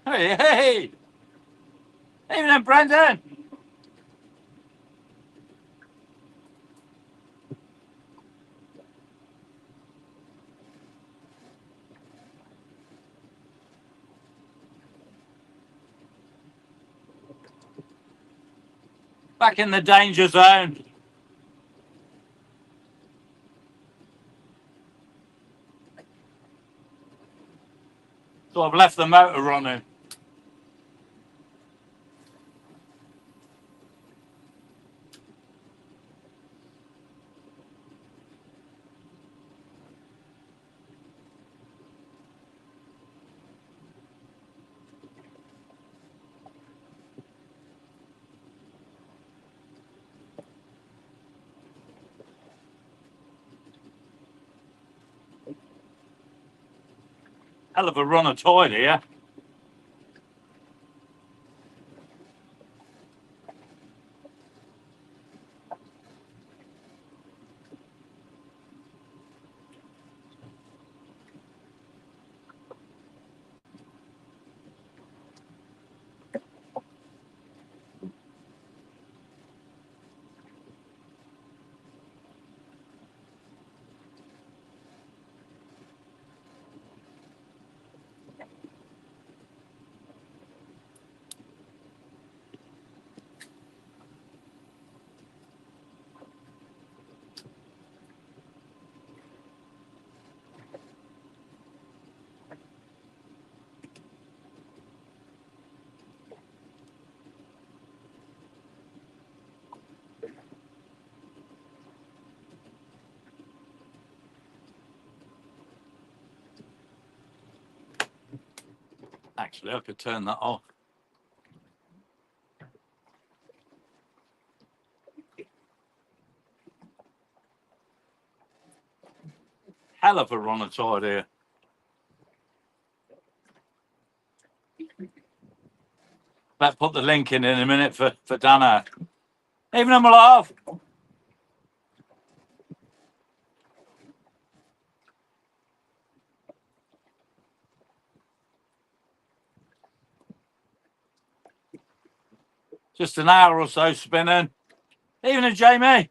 Hey, hey! Evening, Brendan! Back in the danger zone. So I've left the motor running. Hell of a run of tide here. Actually, I could turn that off. Hell of a run of tide here. Better put the link in a minute for Dana. Evening, my love. Just an hour or so spinning. Evening, Jamie.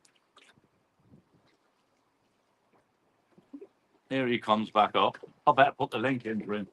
Here he comes back up. I better put the link in for him.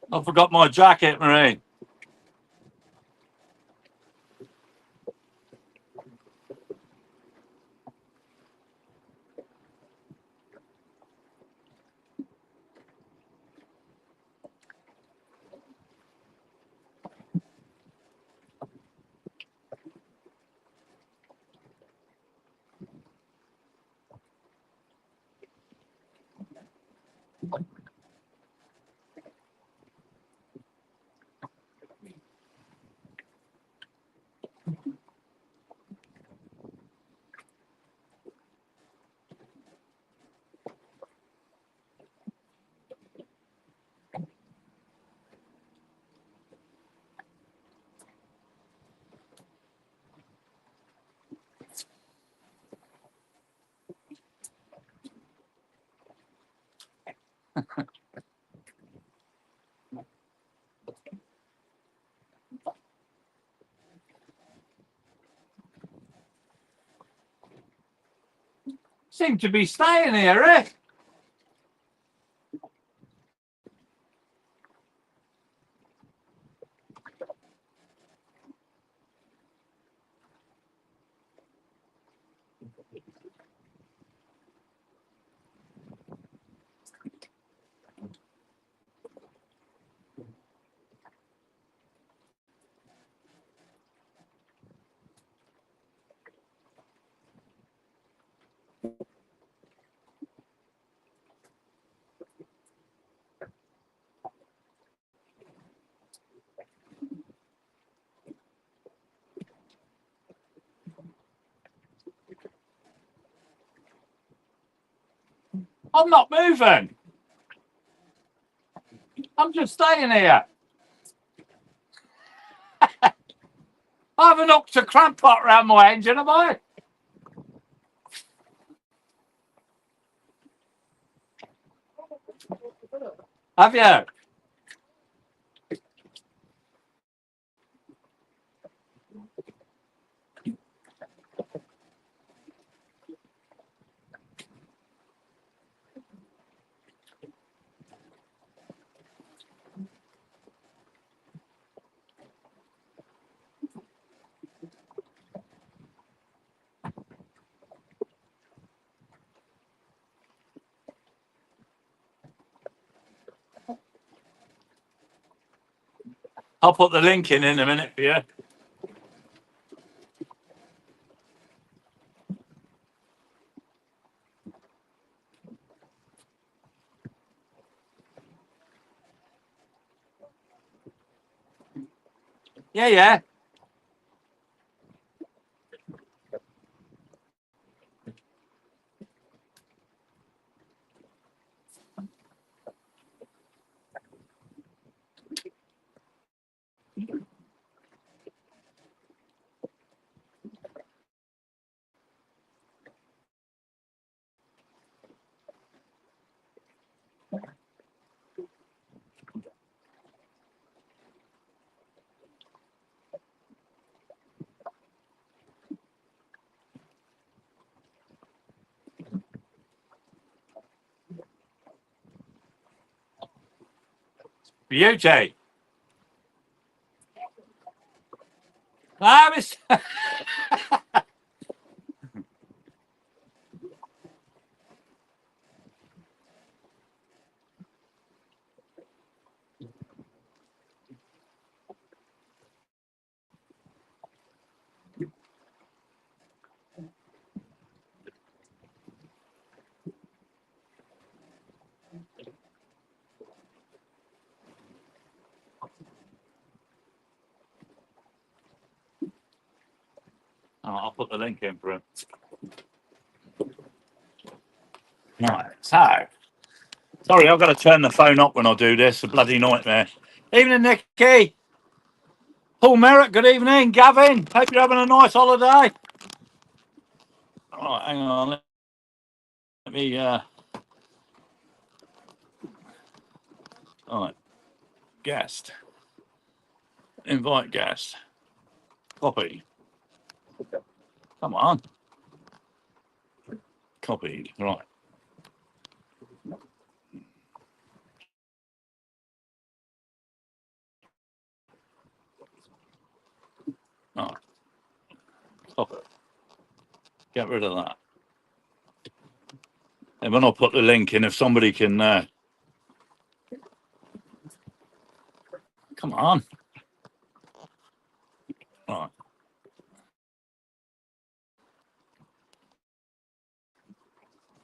I forgot my jacket, Marie. Seem to be staying here, eh? I'm not moving. I'm just staying here. I haven't hooked a cramp pot round my engine, have I? Have you? I'll put the link in a minute for you. Yeah, yeah. Beauty. Ah, miss. Oh, I'll put the link in for him. Right, so. Sorry, I've got to turn the phone up when I do this. A bloody nightmare. Evening, Nicky. Paul Merritt, good evening. Gavin, hope you're having a nice holiday. All right, hang on. Let me, all right. Guest. Invite guest. Copy. Come on. Copied. Right. All right. Stop it. Get rid of that. And when I put the link in, if somebody can, come on. All right.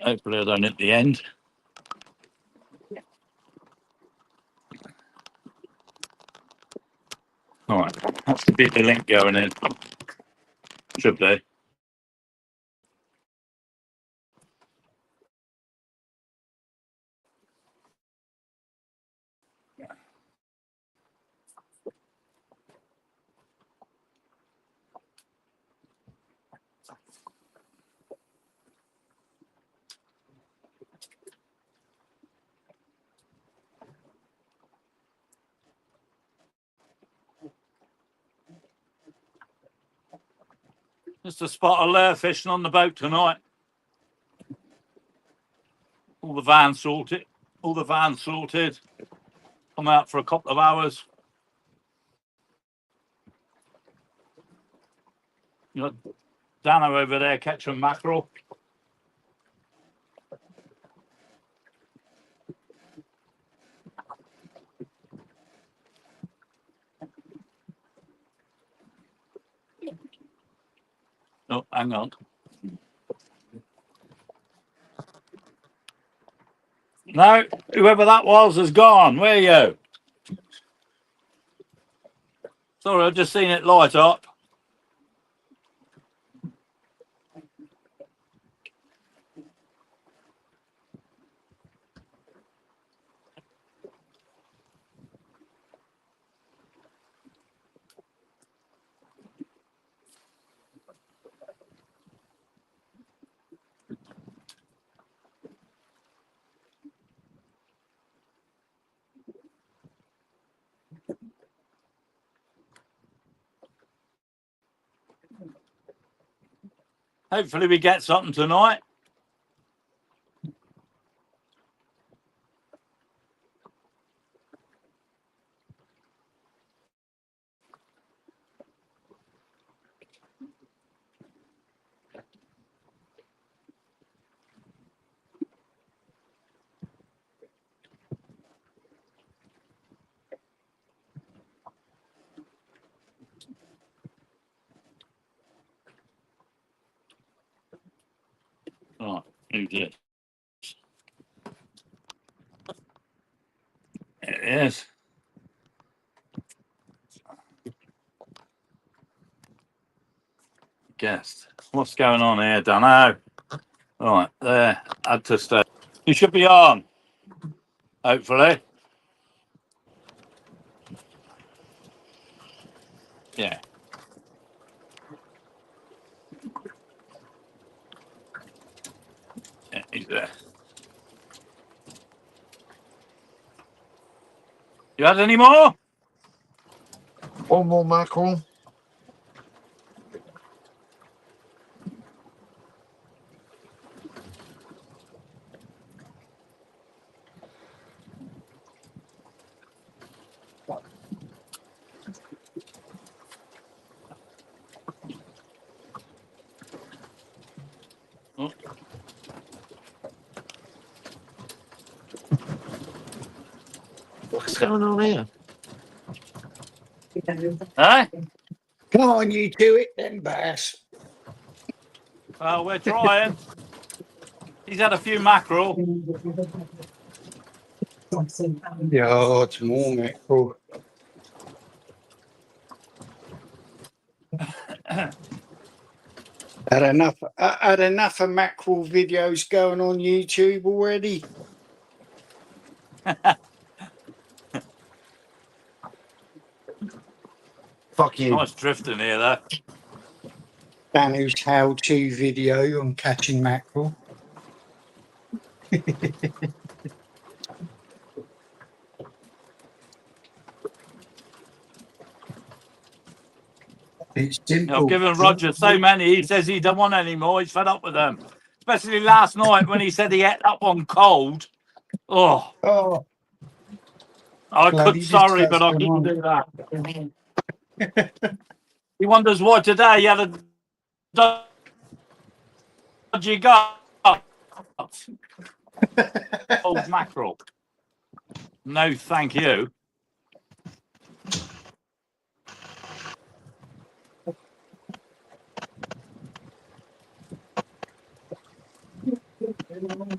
Hopefully I don't hit the end. All right. That's to beat the link going in. Should be. Just a spot of lure fishing on the boat tonight. van sorted. All the van sorted. I'm out for a couple of hours. You know, Dano over there catching mackerel. Oh, hang on. No, whoever that was has gone. Where are you? Sorry, I've just seen it light up. Hopefully we get something tonight. Oh, who's this? There it is. Guest. What's going on here? Dunno. Right, there. Add to stay. You should be on. Hopefully. Yeah. Yeah, he's there. You had any more? One more mackerel. Oh. What's going on here? Hey? Come on, you do it then, Bass. Well, we're trying. He's had a few mackerel. Yeah, it's more mackerel. Had enough of mackerel videos going on YouTube already. Fucking Nice drifting here, though. Danu's how-to video on catching mackerel. It's simple. I've given Roger so many, he says he don't want any more. He's fed up with them. Especially last night when he said he ate that one cold. Oh, I bloody could, sorry, but I disgusting couldn't one. do that. He wonders why today he had a dodgy gut. Old mackerel. No, thank you.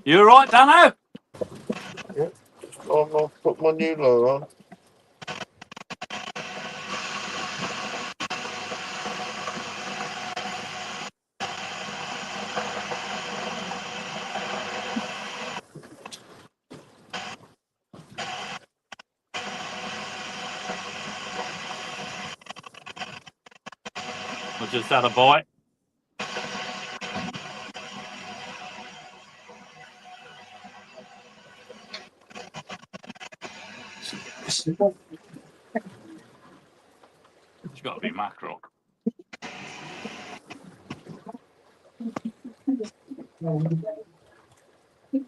You all right, Dano? Yeah. I'll put my new lure on. I just had a bite. It's got to be mackerel. What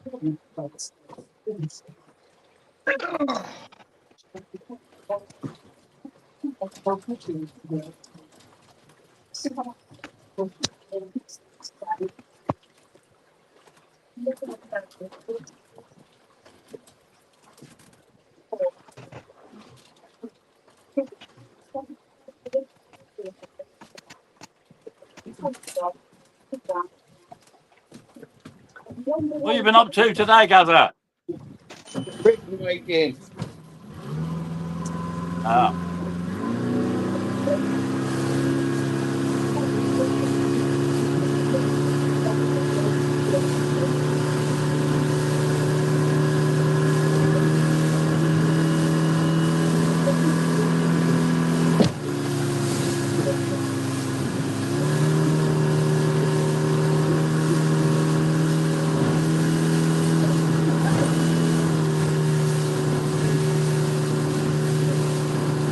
have you been up to today, Gather? Brick making. Ah.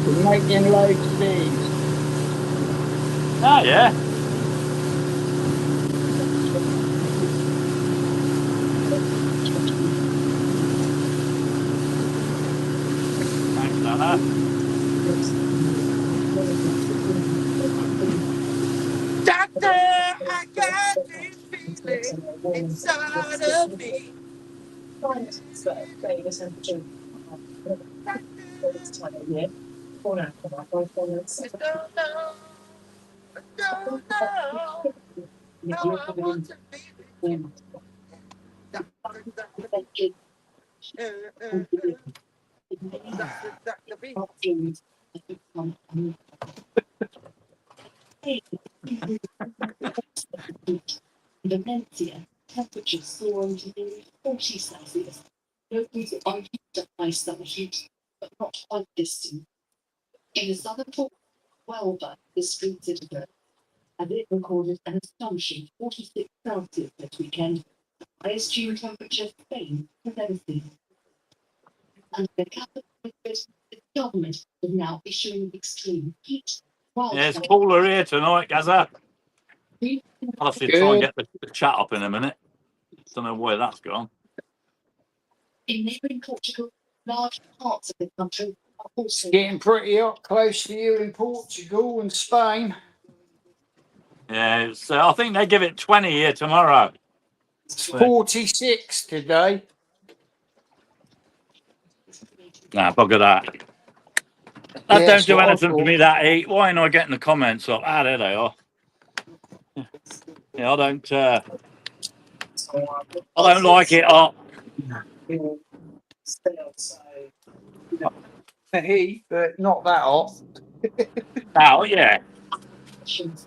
We're making loads of these. Oh, yeah. Thanks, Nana. Doctor, I got this feeling inside of me. I don't know, I don't know how I want to be with you. Doctor, Doctor B. Doctor, Doctor B. Valencia, temperatures soaring to nearly 40 Celsius. Locals are used to high summer heat, but not quite distant. In the southern port, Huelva, the street citadel, and it recorded an astonishing 46 Celsius this weekend, the highest June temperature Spain has ever seen. And the capital the government is now issuing extreme heat. Yeah, it's cooler here tonight, Gather. I'll have to try and Good. get the chat up in a minute. Don't know where that's gone. In neighbouring Portugal, large parts of the country are also Getting pretty hot close to you in Portugal and Spain. Yeah, it's, I think they give it 20 here tomorrow. It's 46 today. Nah, bugger that. That Yeah, don't that's do what I anything for thought. me, that heat. Why am I getting the comments up? Ah, there they are. Yeah, I don't like it hot. The heat, but not that hot. Oh, yeah.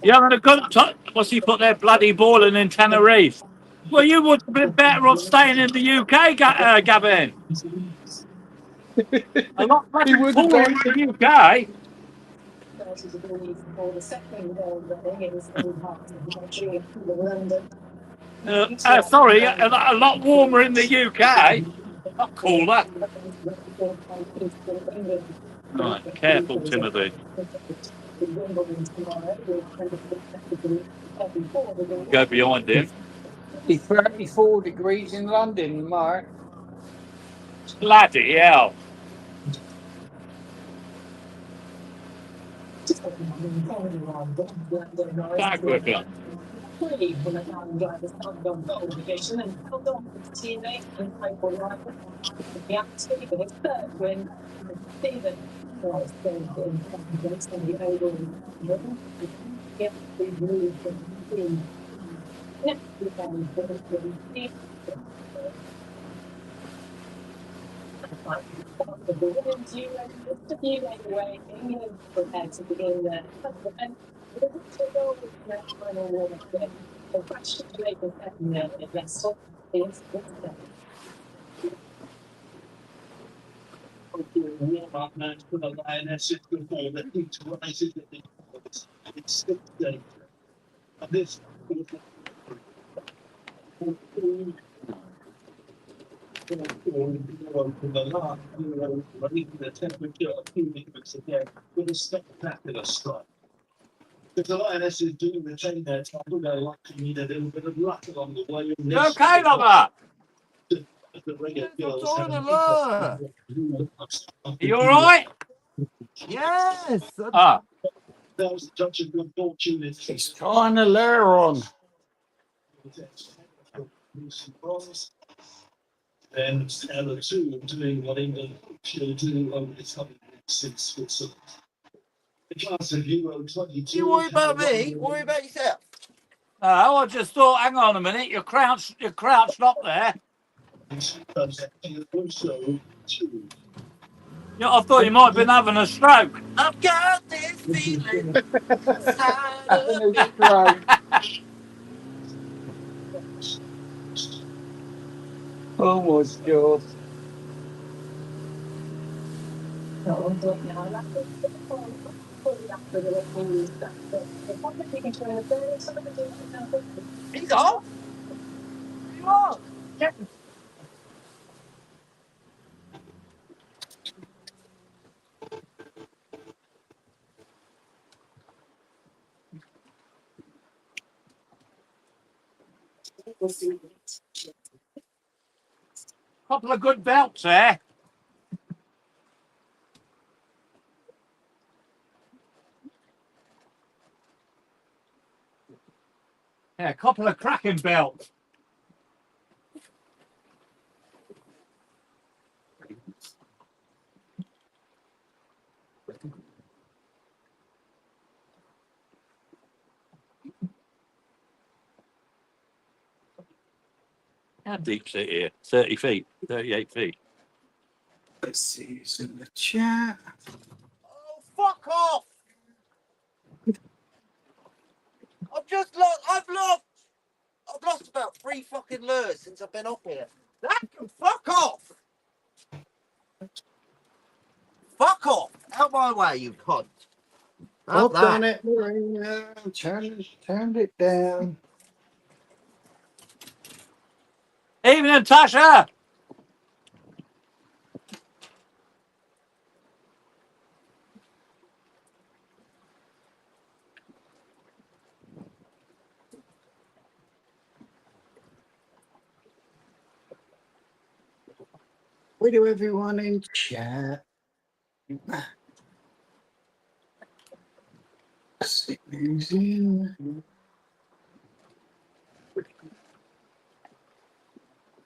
You having a good time? What's he put there? Bloody balling in Tenerife. Well, you would have been better off staying in the UK, Gavin. A lot He better would have cooler in done. the UK. Sorry, a lot warmer in the UK. Not cooler. Right, careful, Timothy. Go behind him. It's 34 degrees in London tomorrow. Bloody hell. Back with you. You okay, lover? I'm trying to lure. Are you all right? Yes. Ah, He's tying the lure on. And Ella too, doing what England should do over the coming since Switzerland. The class of Euro 22. You worry about me? Worry about yourself. no, I just thought, hang on a minute, you're crouched up there. Yeah, I thought you might have been having a stroke. I've got this feeling inside of me. Right. Oh my God. He's off. You are. Couple of good belts there. Yeah, a couple of cracking belts. How deep's it here? 30 feet, 38 feet. Let's see who's in the chat. Oh, fuck off. I've lost about 3 fucking lures since I've been up here. That can fuck off. Fuck off. Out my way, you cunt. Well Have done that. it, Marina. Turned it down. Evening, Tasha. We do everyone in chat. See who's in.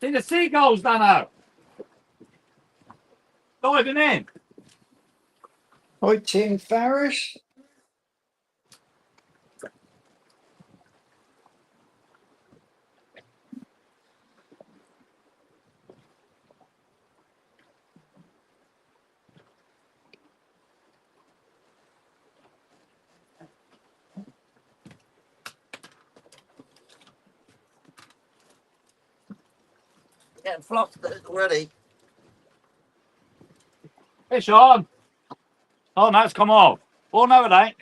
See the seagulls, Dano. Diving in. Hi, Tim Farris. Getting flustered already. Fish on. Oh, no, it's come off. Oh, no, it ain't.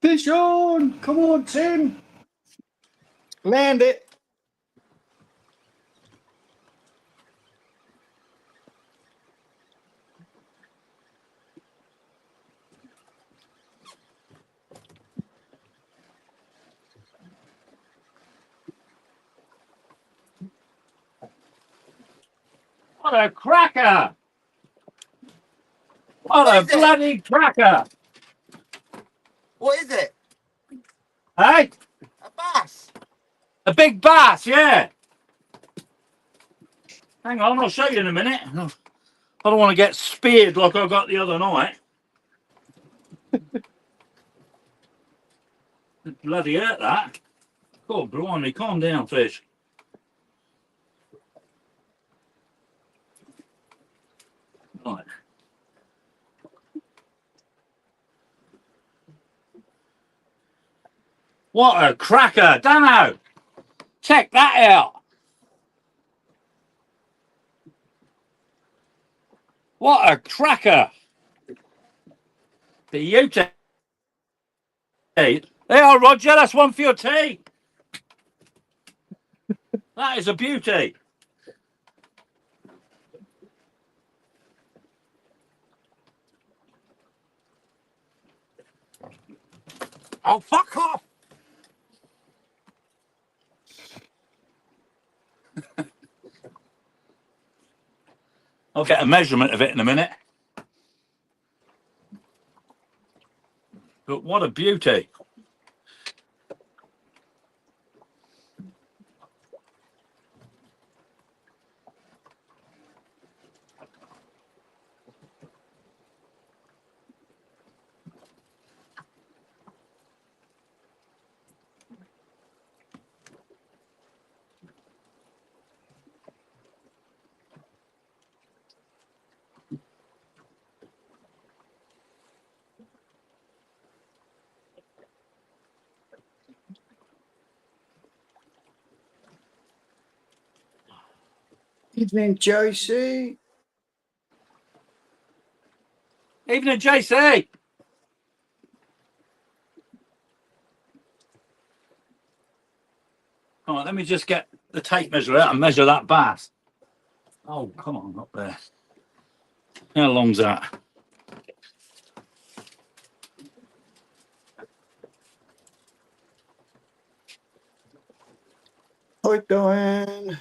Fish on! Come on, Tim. Land it. What a cracker. What What a is it? bloody cracker. What is it? Hey? A bass. A big bass, yeah. Hang on, I'll show you in a minute. I don't want to get speared like I got the other night. Bloody hurt that. God, blimey, calm down, fish. Right. What a cracker, Dano. Check that out. What a cracker. Beauty. There you are, Roger. That's one for your tea. That is a beauty. Oh, fuck off. I'll get a measurement of it in a minute. But what a beauty. Evening, JC. Evening, JC. All right, let me just get the tape measure out and measure that bass. Oh, come on, up there. How long's that? Hi, Diane.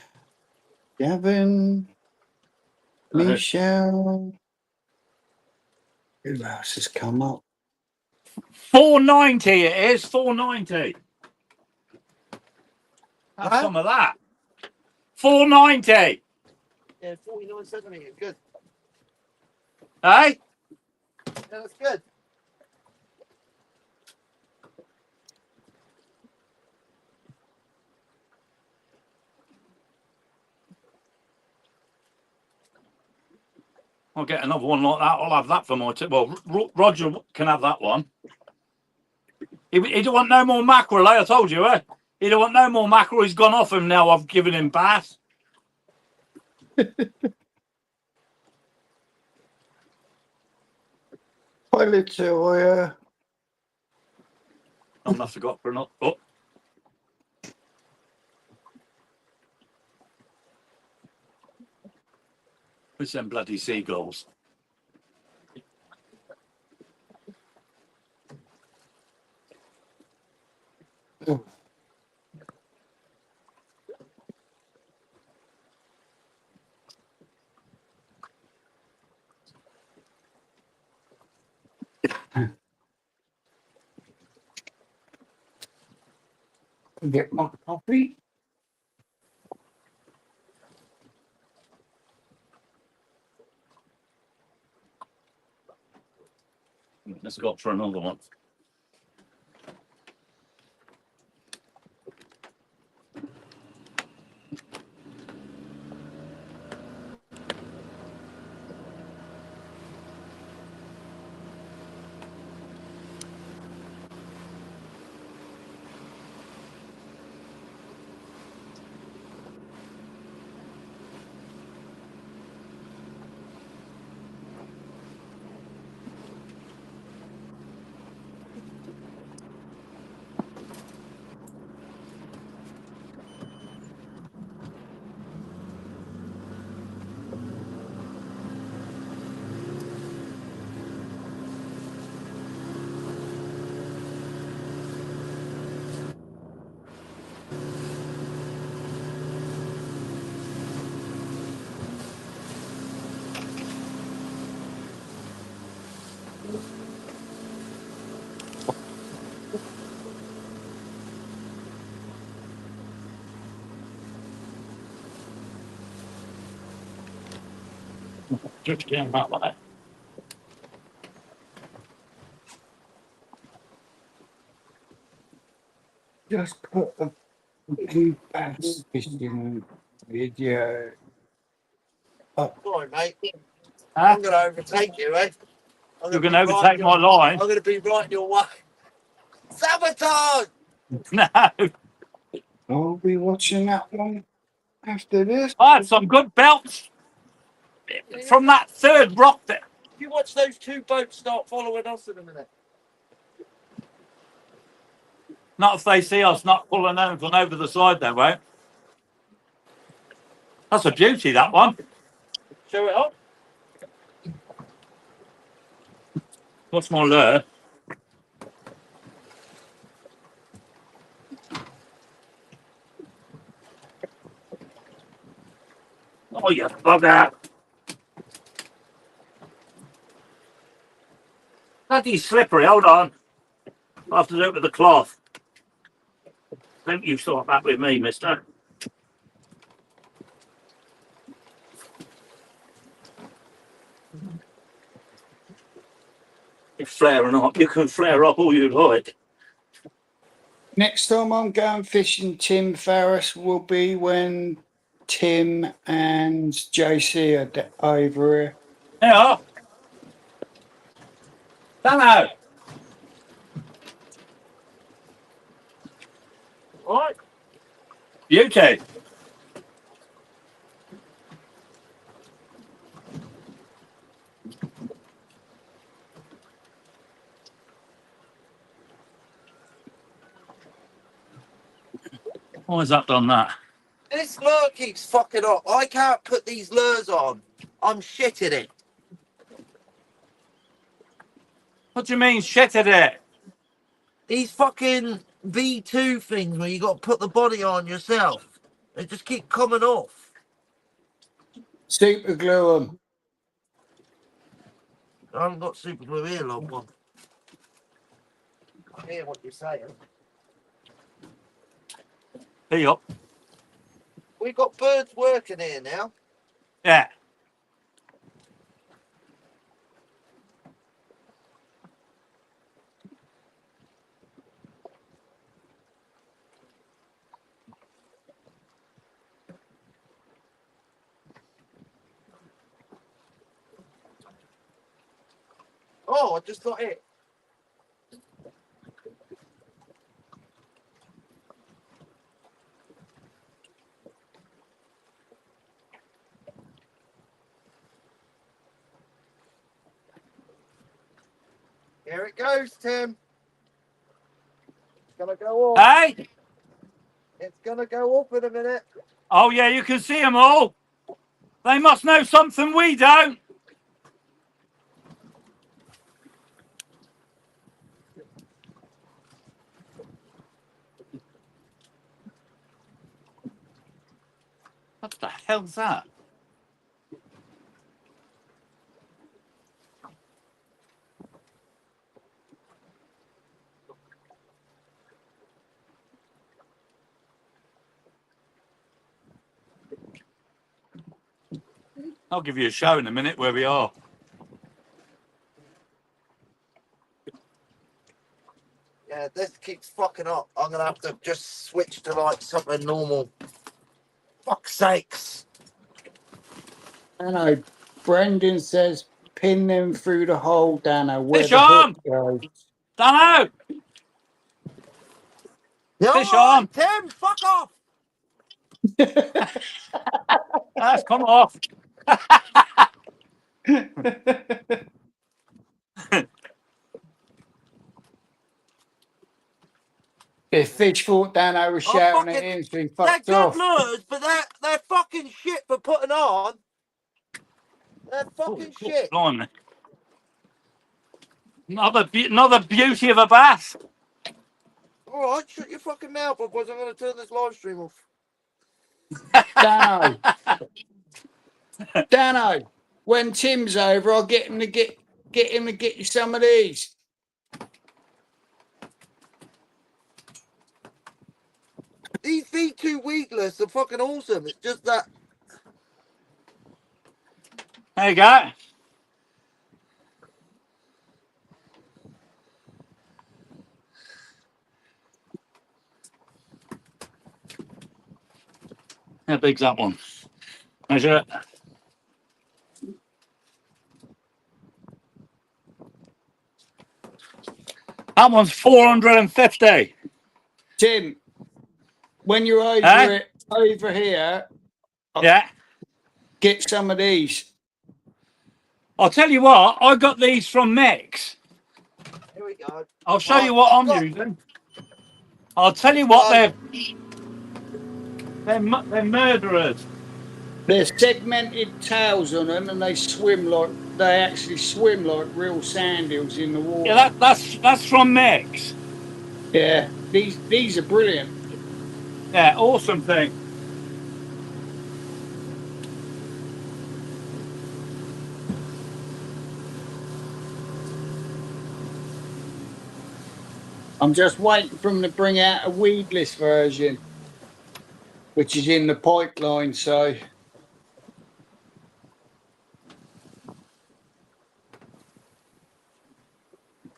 Gavin. Michelle. Who else has come up? 490 it is, 490. Have Huh? some of that. 490. Yeah, 49 centimetres. Good. Hey? Yeah, that's good. I'll get another one like that. I'll have that for my well, Roger can have that one. He don't want no more mackerel, I told you, eh? He don't want no more mackerel. He's gone off him now. I've given him bass. Hi, Latoya. I must have got for another. Oh. It's them bloody seagulls. Oh. Get my coffee. Let's go for another one. Just down that way. Just put a new bass fishing video up. Sorry, mate. Huh? I'm going to overtake you, eh? You're going to overtake my line. I'm going to be right in your way. Sabotage! No. I'll be watching that one after this. I had some good belts from that third rock there. You watch those two boats start following us in a minute. Not if they see us not pulling anything over the side, they won't. That's a beauty, that one. Show it up. What's my lure? Oh, you bugger. Bloody slippery. Hold on. I'll have to do it with the cloth. Don't you sort that with me, mister. You're flaring up. You can flare up all you like. Next time I'm going fishing, Tim Ferris, will be when Tim and JC are over here. Yeah. Hello. What? Beauty. Why has that done that? This lure keeps fucking up. I can't put these lures on. I'm shit at it. What do you mean shit at it? These fucking V2 things where you got to put the body on yourself. They just keep coming off. Super glue 'em. I haven't got super glue here, long one. I hear what you're saying. Hey up. We've got birds working here now. Yeah. Oh, I just got it. Here it goes, Tim. It's gonna go off. Hey? It's gonna go off in a minute. Oh, yeah, you can see them all. They must know something we don't. What the hell's that? I'll give you a show in a minute where we are. Yeah, this keeps fucking up. I'm gonna have to just switch to like something normal. Fuck's sakes. I know. Brendan says pin them through the hole, Dano, where Fish the hook on! goes. Dunno! Yeah, Fish all on! right, Tim, fuck off. That's come off. If Fish thought Dano was Oh, shouting at fucking, him, so he they're fucked good off. lures, but they're fucking shit for putting on. They're fucking Oh, shit. blimey. Another beauty of a bass. All right, shut your fucking mouth, otherwise I'm gonna turn this live stream off. Dano, when Tim's over, I'll get him to get you some of these. These V2 weedless are fucking awesome. It's just that There you go. How big's that one? Measure it. That one's 450. Tim, when you're over here, Yeah. get some of these. I'll tell you what, I got these from Mix. here we go. I'll show you what I'm using. I'll tell you what, they're murderers. They're segmented tails on them, and they actually swim like real sand eels in the water. Yeah, that's from Mix. Yeah, these are brilliant. Yeah, awesome thing. I'm just waiting for them to bring out a weedless version, which is in the pipeline. So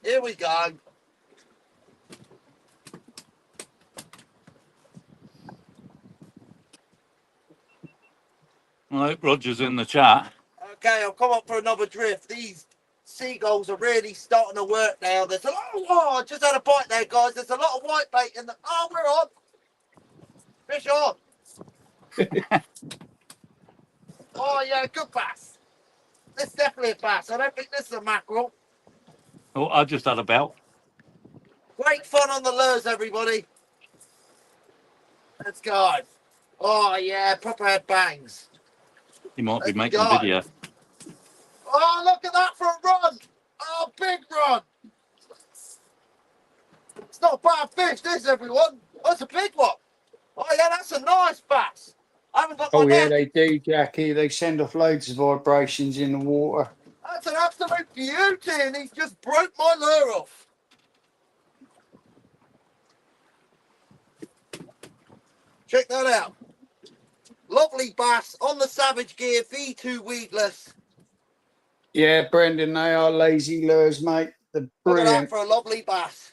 Here we go. I hope Roger's in the chat. Okay, I'll come up for another drift. These seagulls are really starting to work now. There's a lot of, oh, I just had a bite there, guys. There's a lot of white bait in the, oh, we're on. Fish on. Oh, yeah, good bass. This is definitely a bass. I don't think this is a mackerel. Oh, I just had a belt. Great fun on the lures, everybody. Let's go. Oh, yeah, proper head bangs. He might be Let's making go. a video. Oh, look at that for a run. Oh, big run. It's not a bad fish, this, everyone. Oh, that's a big one. Oh, yeah, that's a nice bass. I haven't got my oh yeah, net. they do, Jackie. They send off loads of vibrations in the water. That's an absolute beauty, and he's just broke my lure off. Check that out. Lovely bass on the Savage Gear V2 weedless. Yeah, Brendan, they are lazy lures, mate. They're Look at that brilliant. for a lovely bass.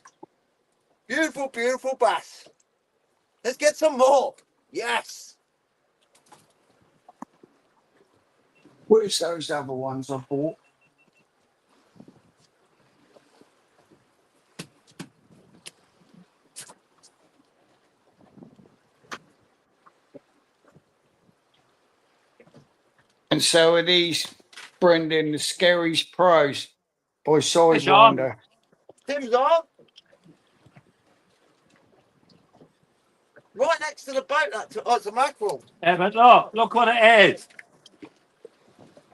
Beautiful, beautiful bass. Let's get some more. Yes. Where's those other ones I bought? And so are these, Brendan, the Skerry's Pros by Fish on. Sidewinder. Tim's on. Right next to the boat. Oh, it's a mackerel. Yeah, but look what it is.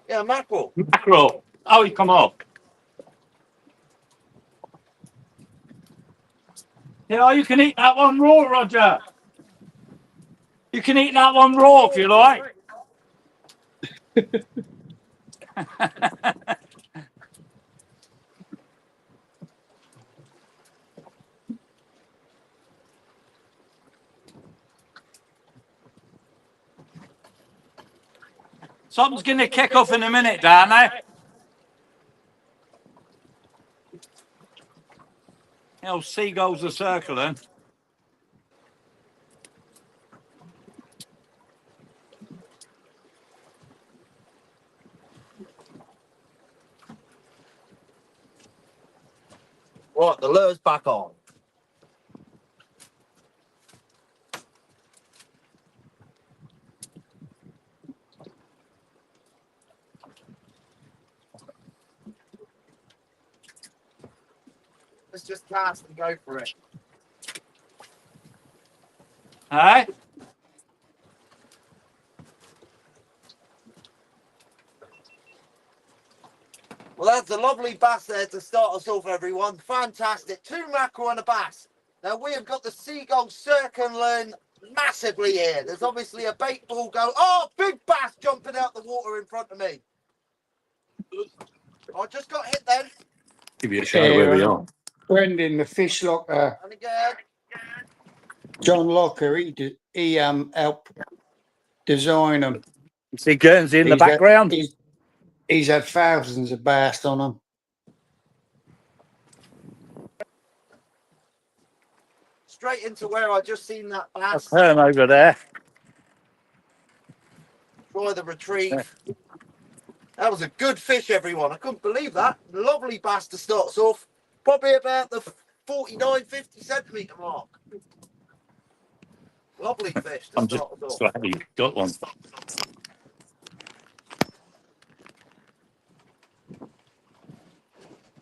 Yeah, mackerel. Mackerel. Oh, he come off. Yeah, you can eat that one raw, Roger. You can eat that one raw if you like. Something's going to kick off in a minute, Danny. You know, seagulls are circling. Right, the lure's back on. Let's just cast and go for it. Hey? Well, that's a lovely bass there to start us off, everyone. Fantastic. 2 mackerel and a bass. Now, we have got the seagull circling massively here. There's obviously a bait ball go. Oh, big bass jumping out the water in front of me. I just got hit then. Give you a show where we are. Brendan, the fish locker, And again. John Locker, he helped design them. You see Guernsey in the background? He's had thousands of bass on them. Straight into where I just seen that bass. Turn over there. Try the retrieve. That was a good fish, everyone. I couldn't believe that. Lovely bass to start us off. Probably about the 49, 50 centimetre mark. Lovely fish to I'm just start us off. so happy you got one.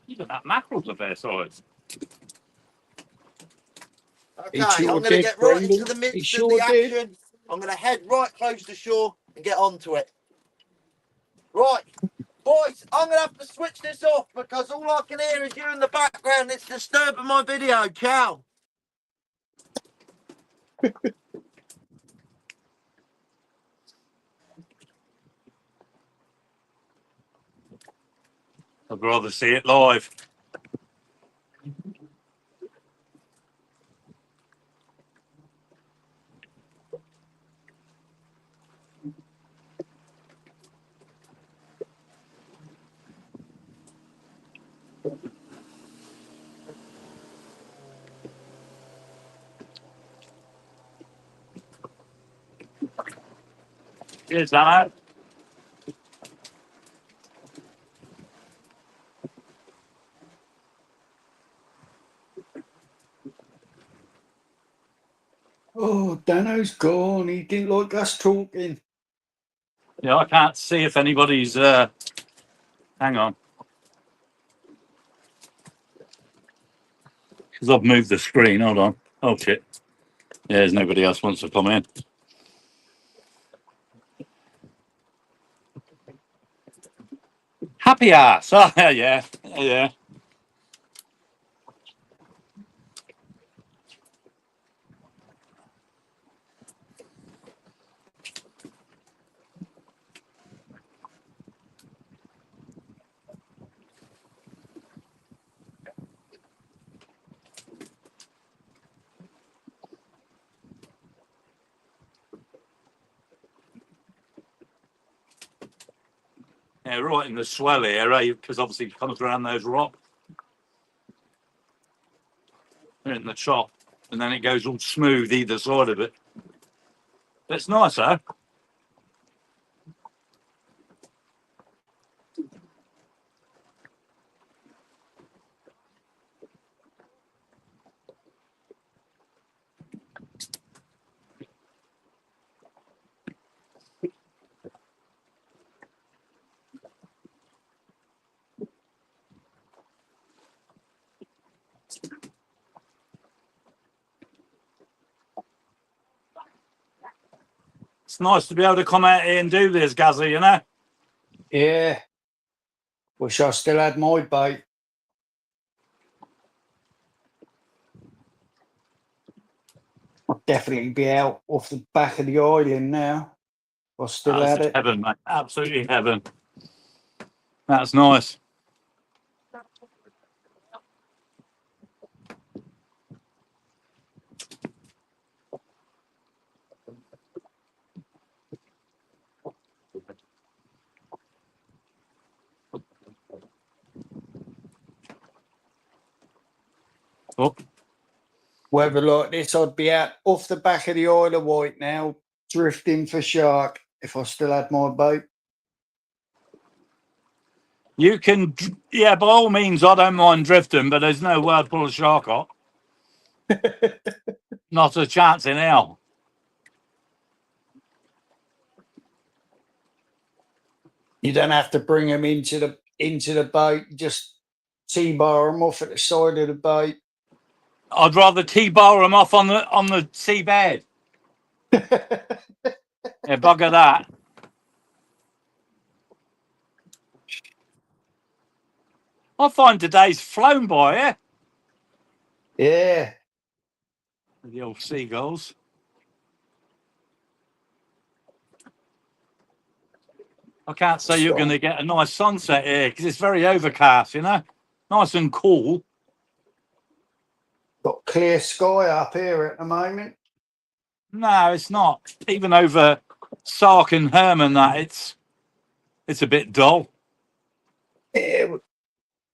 Even that mackerel's a fair size. Okay, He sure I'm going to did, get right Brendan. into the midst He of sure the did. action. I'm going to head right close to shore and get onto it. Right, boys, I'm going to have to switch this off because all I can hear is you in the background. It's disturbing my video. Ciao. I'd rather see it live. Cheers, Damo. Oh, Dano's gone. He didn't like us talking. Yeah, I can't see if anybody's. Hang on. Because I've moved the screen. Hold on. Oh, shit. Yeah, there's nobody else wants to come in. Happy ass. Oh, yeah. Yeah. Yeah, right in the swell here, because obviously it comes around those rocks. In the chop, and then it goes all smooth either side of it. It's nice, though. It's nice to be able to come out here and do this, Gazzy, you know? Yeah. Wish I still had my bait. I'd definitely be out off the back of the island now. I still That's had it. heaven, mate. Absolutely heaven. That's nice. Oh, Weather like this, I'd be out off the back of the Isle of Wight now, drifting for shark if I still had my boat. you can, yeah, by all means, I don't mind drifting, but there's no word pull a shark off. Not a chance in hell. You don't have to bring them into the boat. Just T-bar them off at the side of the boat. I'd rather T-bar them off on the seabed. Yeah, bugger that. I find today's flown by, yeah? Yeah. The old seagulls. I can't say you're going to get a nice sunset here because it's very overcast, you know? Nice and cool. Got clear sky up here at the moment. No, it's not. Even over Sark and Herman, that it's a bit dull. Yeah, we've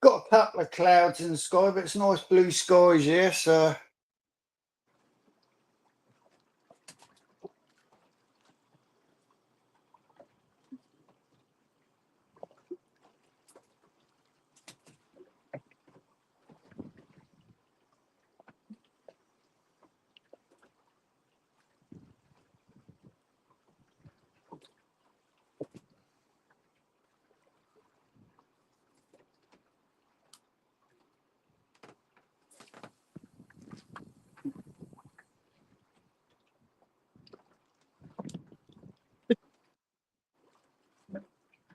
got a couple of clouds in the sky, but it's nice blue skies, yeah, so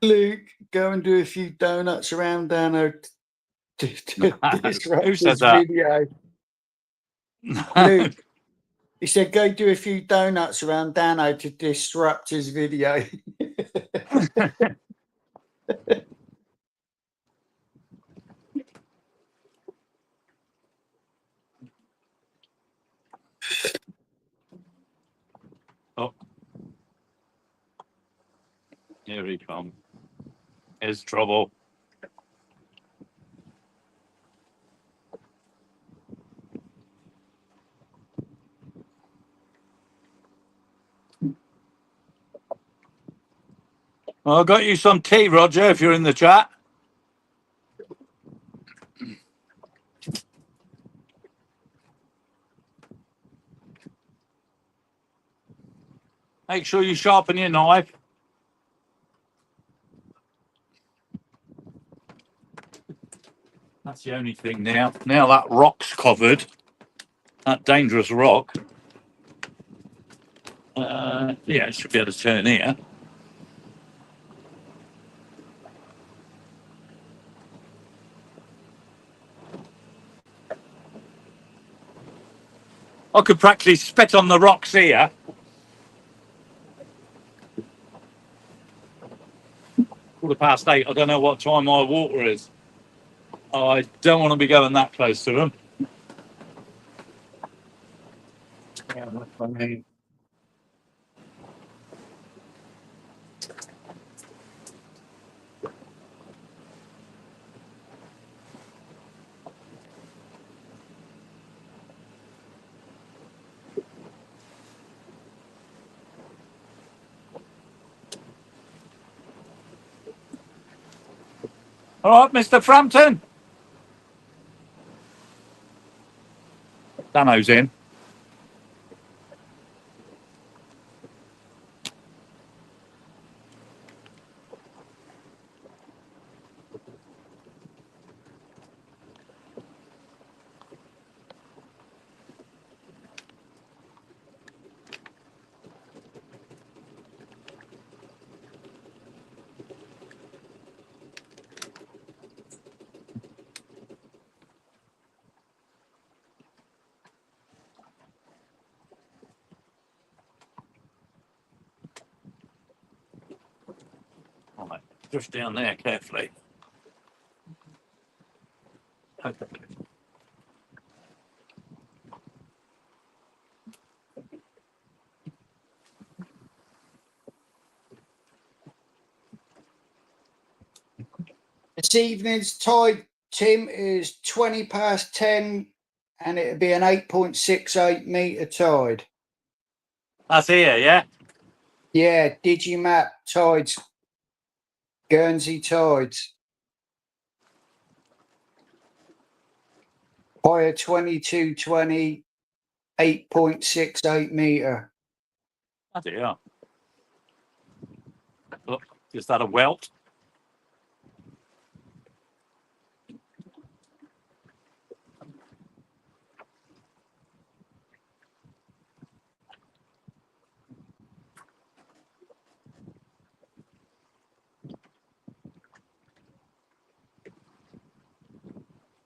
Luke, go and do a few donuts around Dano to disrupt Who said his that? video. Luke, he said, go do a few donuts around Dano to disrupt his video. Oh, here he comes. Here's trouble. Well, I got you some tea, Roger, if you're in the chat. Make sure you sharpen your knife. That's the only thing now. Now that rock's covered, that dangerous rock. Yeah, it should be able to turn here. I could practically spit on the rocks here. 8:15. I don't know what time my water is. I don't want to be going that close to them. Yeah, that's what I mean. All right, Mr. Frampton. Dano's in. All right, just down there carefully. Okay. This evening's tide, Tim, is 10:20, and it'll be an 8.68 metre tide. That's here, yeah? Yeah, Digimap tides, Guernsey tides. Higher 2220, 8.68 metre. That's it, yeah. Look, just had a welt.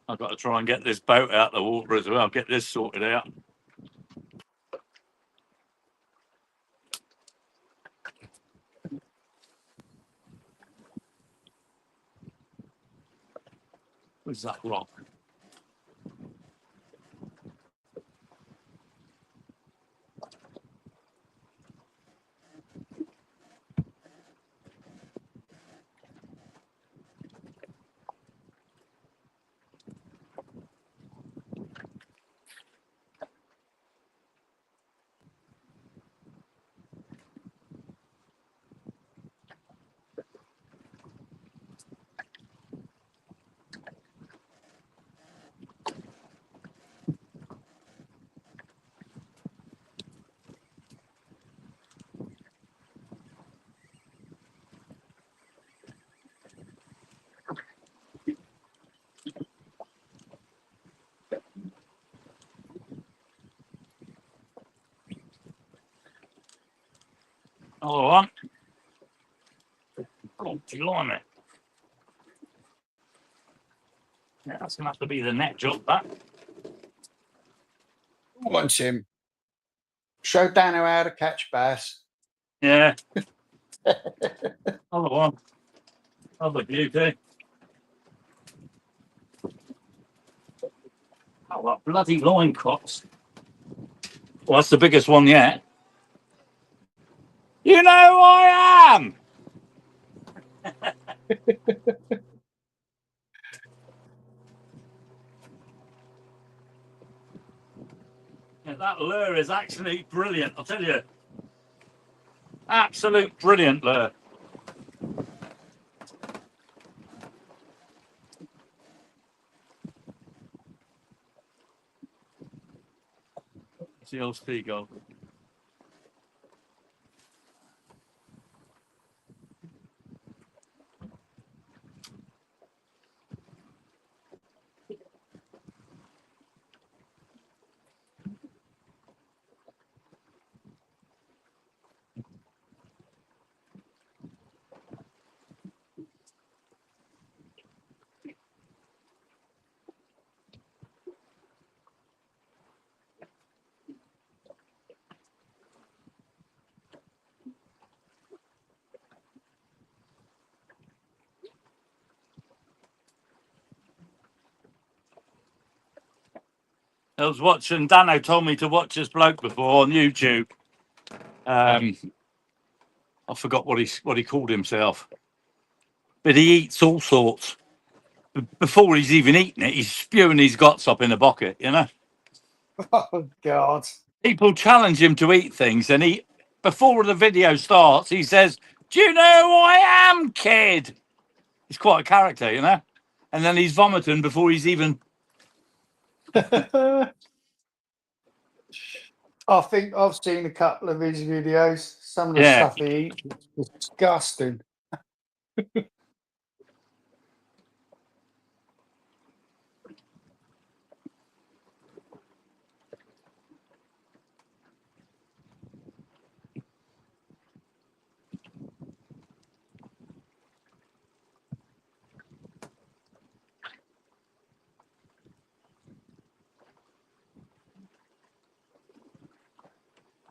I've got to try and get this boat out of the water as well. Get this sorted out. Where's that rock? All right. God, blimey. Yeah, that's going to have to be the net job, that. Come on, Tim. Show Dano how to catch bass. Yeah. Other one. Other beauty. Oh, what bloody line cots. Well, that's the biggest one yet. You know who I am! Yeah, that lure is actually brilliant, I'll tell you. Absolute brilliant lure. It's the old seagull. I was watching, Dano told me to watch this bloke before on YouTube. I forgot what he called himself. But he eats all sorts. Before he's even eaten it, he's spewing his guts up in a bucket, you know? Oh, God. People challenge him to eat things, and before the video starts, he says, "Do you know who I am, kid?" He's quite a character, you know? And then he's vomiting before he's even... I think I've seen a couple of his videos. Some of the Yeah. stuff he eats is disgusting.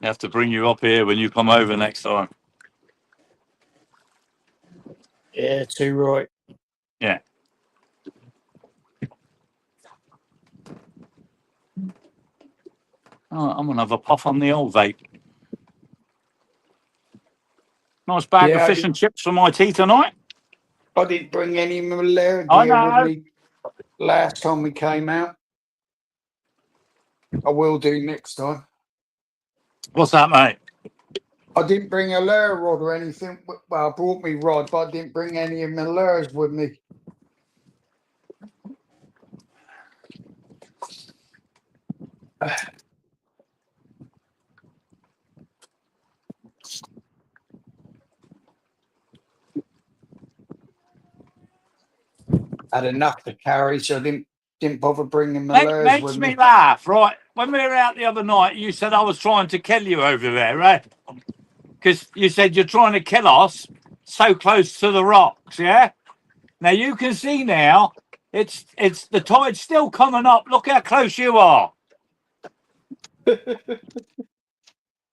I have to bring you up here when you come over next time. Yeah, too right. Yeah. Oh, I'm going to have a puff on the old vape. Nice bag of Yeah, fish and chips for my tea tonight. I didn't bring any malaria I gear with know. me last time we came out. I will do next time. What's that, mate? I didn't bring a lure rod or anything. Well, I brought me rod, but I didn't bring any of my lures with me. Had enough to carry, so I didn't bother bringing my lures Makes with me me. laugh, right? When we were out the other night, you said I was trying to kill you over there, right? Because you said you're trying to kill us so close to the rocks, yeah? Now you can see now, it's the tide's still coming up. Look how close you are.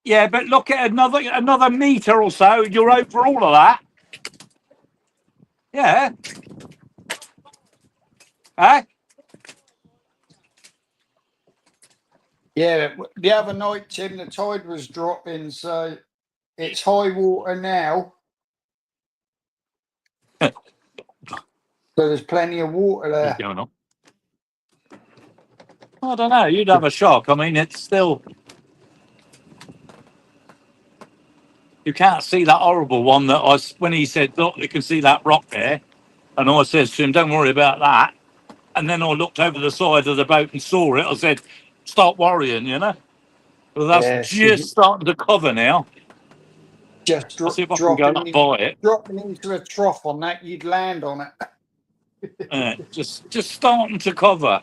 Yeah, but look at another meter or so, you're over all of that. Yeah. Huh? Yeah, the other night, Tim, the tide was dropping, so it's high water now. So there's plenty of water What's there. going on? I don't know. You'd have a shock. I mean, it's still... You can't see that horrible one when he said, look, you can see that rock there. And I said to him, don't worry about that. And then I looked over the side of the boat and saw it. I said, stop worrying, you know? Well, that's Yeah, just starting to cover now. just I'll see if I can go up by it. dropping into a trough on that, you'd land on it. Just starting to cover.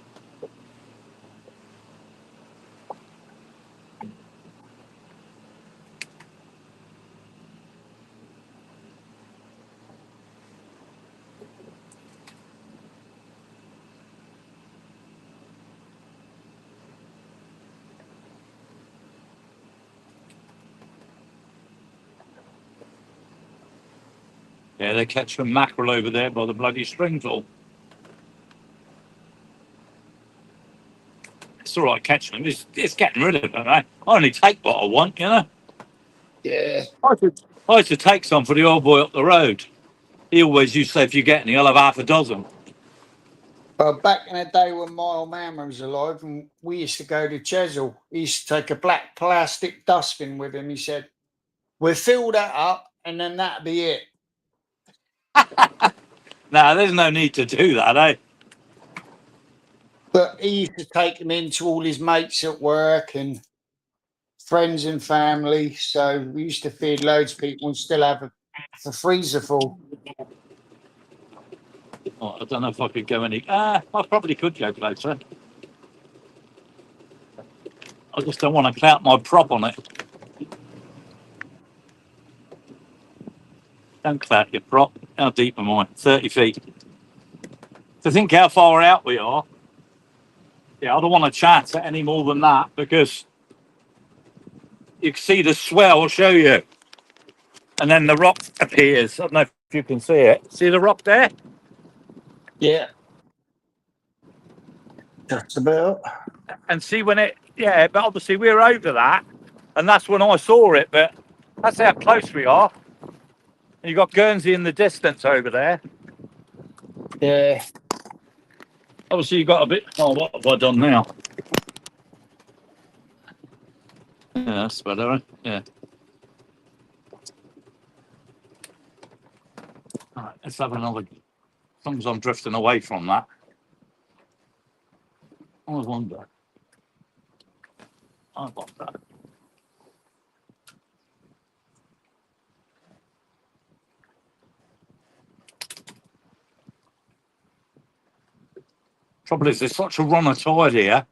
Yeah, they catch some mackerel over there by the bloody stringful. It's all right catching them. It's getting rid of them, eh? I only take what I want, you know? Yeah. I used to take some for the old boy up the road. He always used to say, if you get any, I'll have half a dozen. Back in the day when my old man was alive and we used to go to Chesil, he used to take a black plastic dustbin with him. He said, we'll fill that up and then that'll be it. Nah, there's no need to do that, eh? But he used to take them into all his mates at work and friends and family. So we used to feed loads of people and still have a freezer full. Oh, I don't know if I could go any. I probably could go closer. I just don't want to clout my prop on it. Don't clout your prop. How deep am I? 30 feet. To think how far out we are. Yeah, I don't want to chat any more than that because you can see the swell. I'll show you. And then the rock appears. I don't know if you can see it. See the rock there? Yeah. Just about. And see when it, yeah, but obviously we're over that. And that's when I saw it. But that's how close we are. And you've got Guernsey in the distance over there. Yeah. Obviously you've got a bit, oh, what have I done now? Yeah, that's better, right? Yeah. All right, let's have another. As long as I'm drifting away from that. I wonder. I wonder. Trouble is, there's such a run of tide here.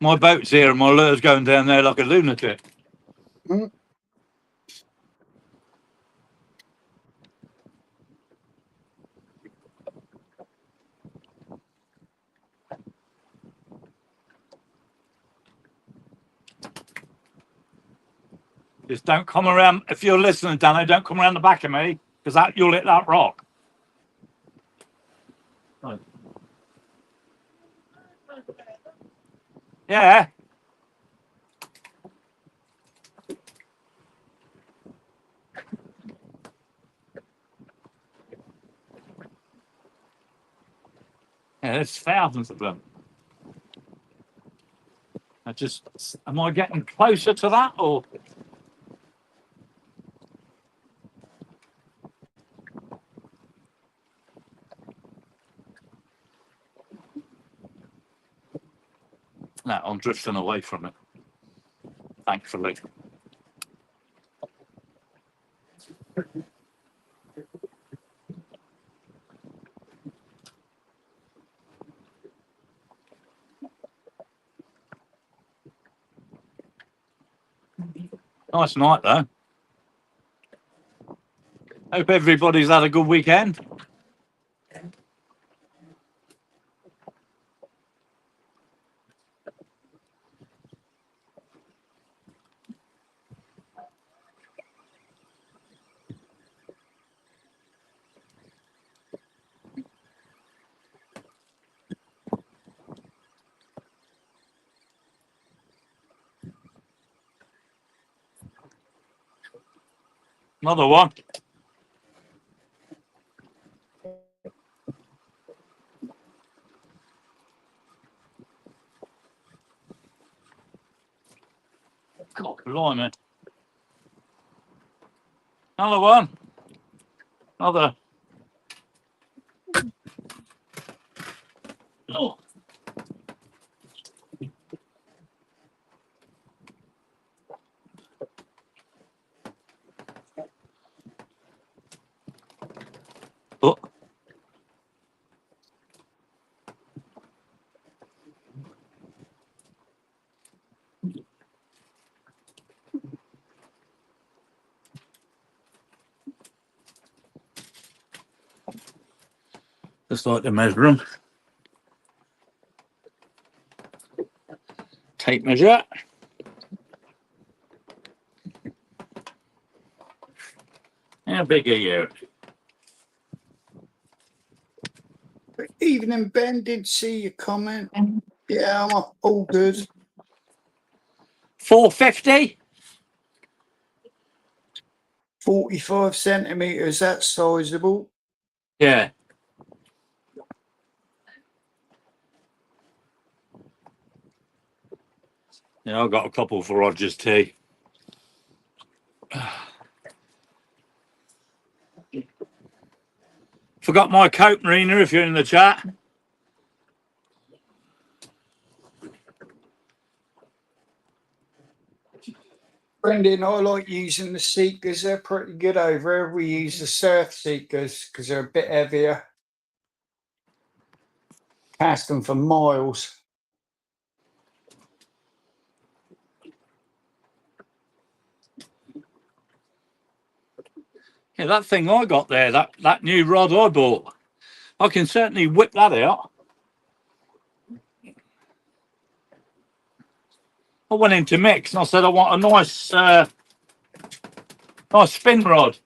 My boat's here and my lure's going down there like a lunatic. Mm. Just don't come around. If you're listening, Danny, don't come around the back of me because that you'll hit that rock. Right. Yeah. Yeah, there's thousands of them. Am I getting closer to that or? No, I'm drifting away from it. Thankfully. Nice night though. Hope everybody's had a good weekend. Another one. God, blimey. Another one. Another. Oh. Oh. Just like to measure them. Tape measure. How big are you? Evening, Ben. Didn't see your comment. Yeah, I'm all good. 450? 45 centimetres. That's sizable. Yeah. Yeah, I've got a couple for Roger's tea. Forgot my coat, Marina, if you're in the chat. Brendan, I like using the seekers. They're pretty good over here. We use the surf seekers because they're a bit heavier. Cast them for miles. Yeah, that thing I got there, that new rod I bought, I can certainly whip that out. I went into Mix and I said I want a nice spin rod.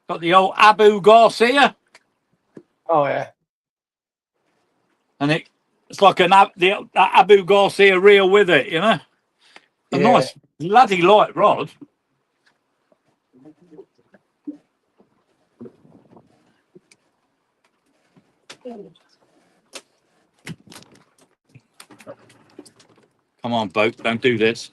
Got the old Abu Garcia, Oh, yeah. and it's like that Abu Garcia reel with it, you know. A Yeah. nice bloody light rod. Come on, boat, don't do this.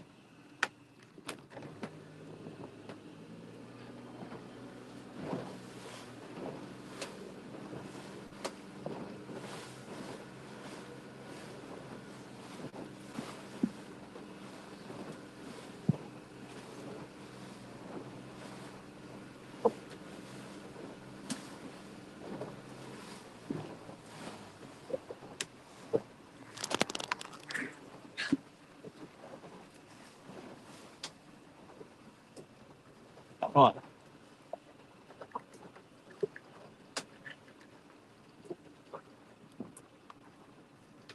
Right.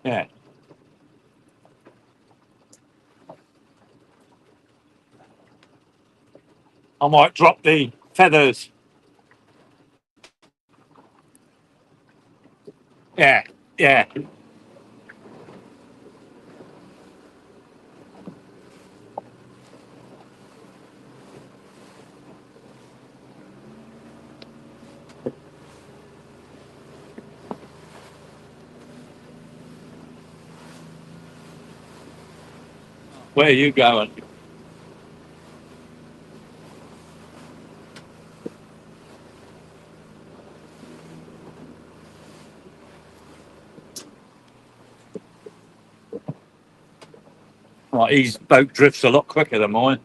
Yeah. I might drop the feathers. Yeah, yeah. Where are you going? Right, his boat drifts a lot quicker than mine.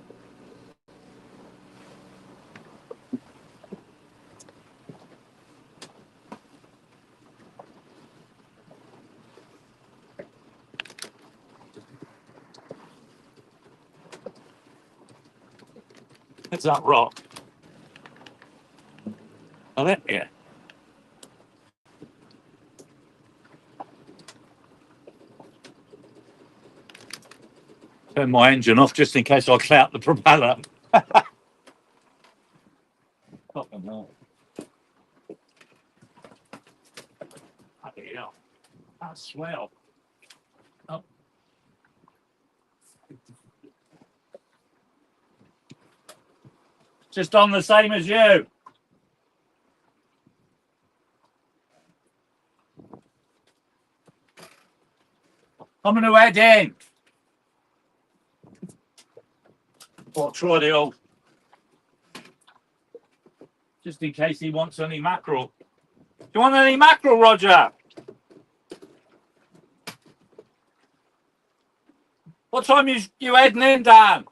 It's that rock. Oh, it? Yeah. Turn my engine off just in case I clout the propeller. Fucking hell. Bloody hell. That's swell. Oh. Just on the same as you. I'm going to head in. I'll try the old. Just in case he wants any mackerel. Do you want any mackerel, Roger? What time you heading in, Dan?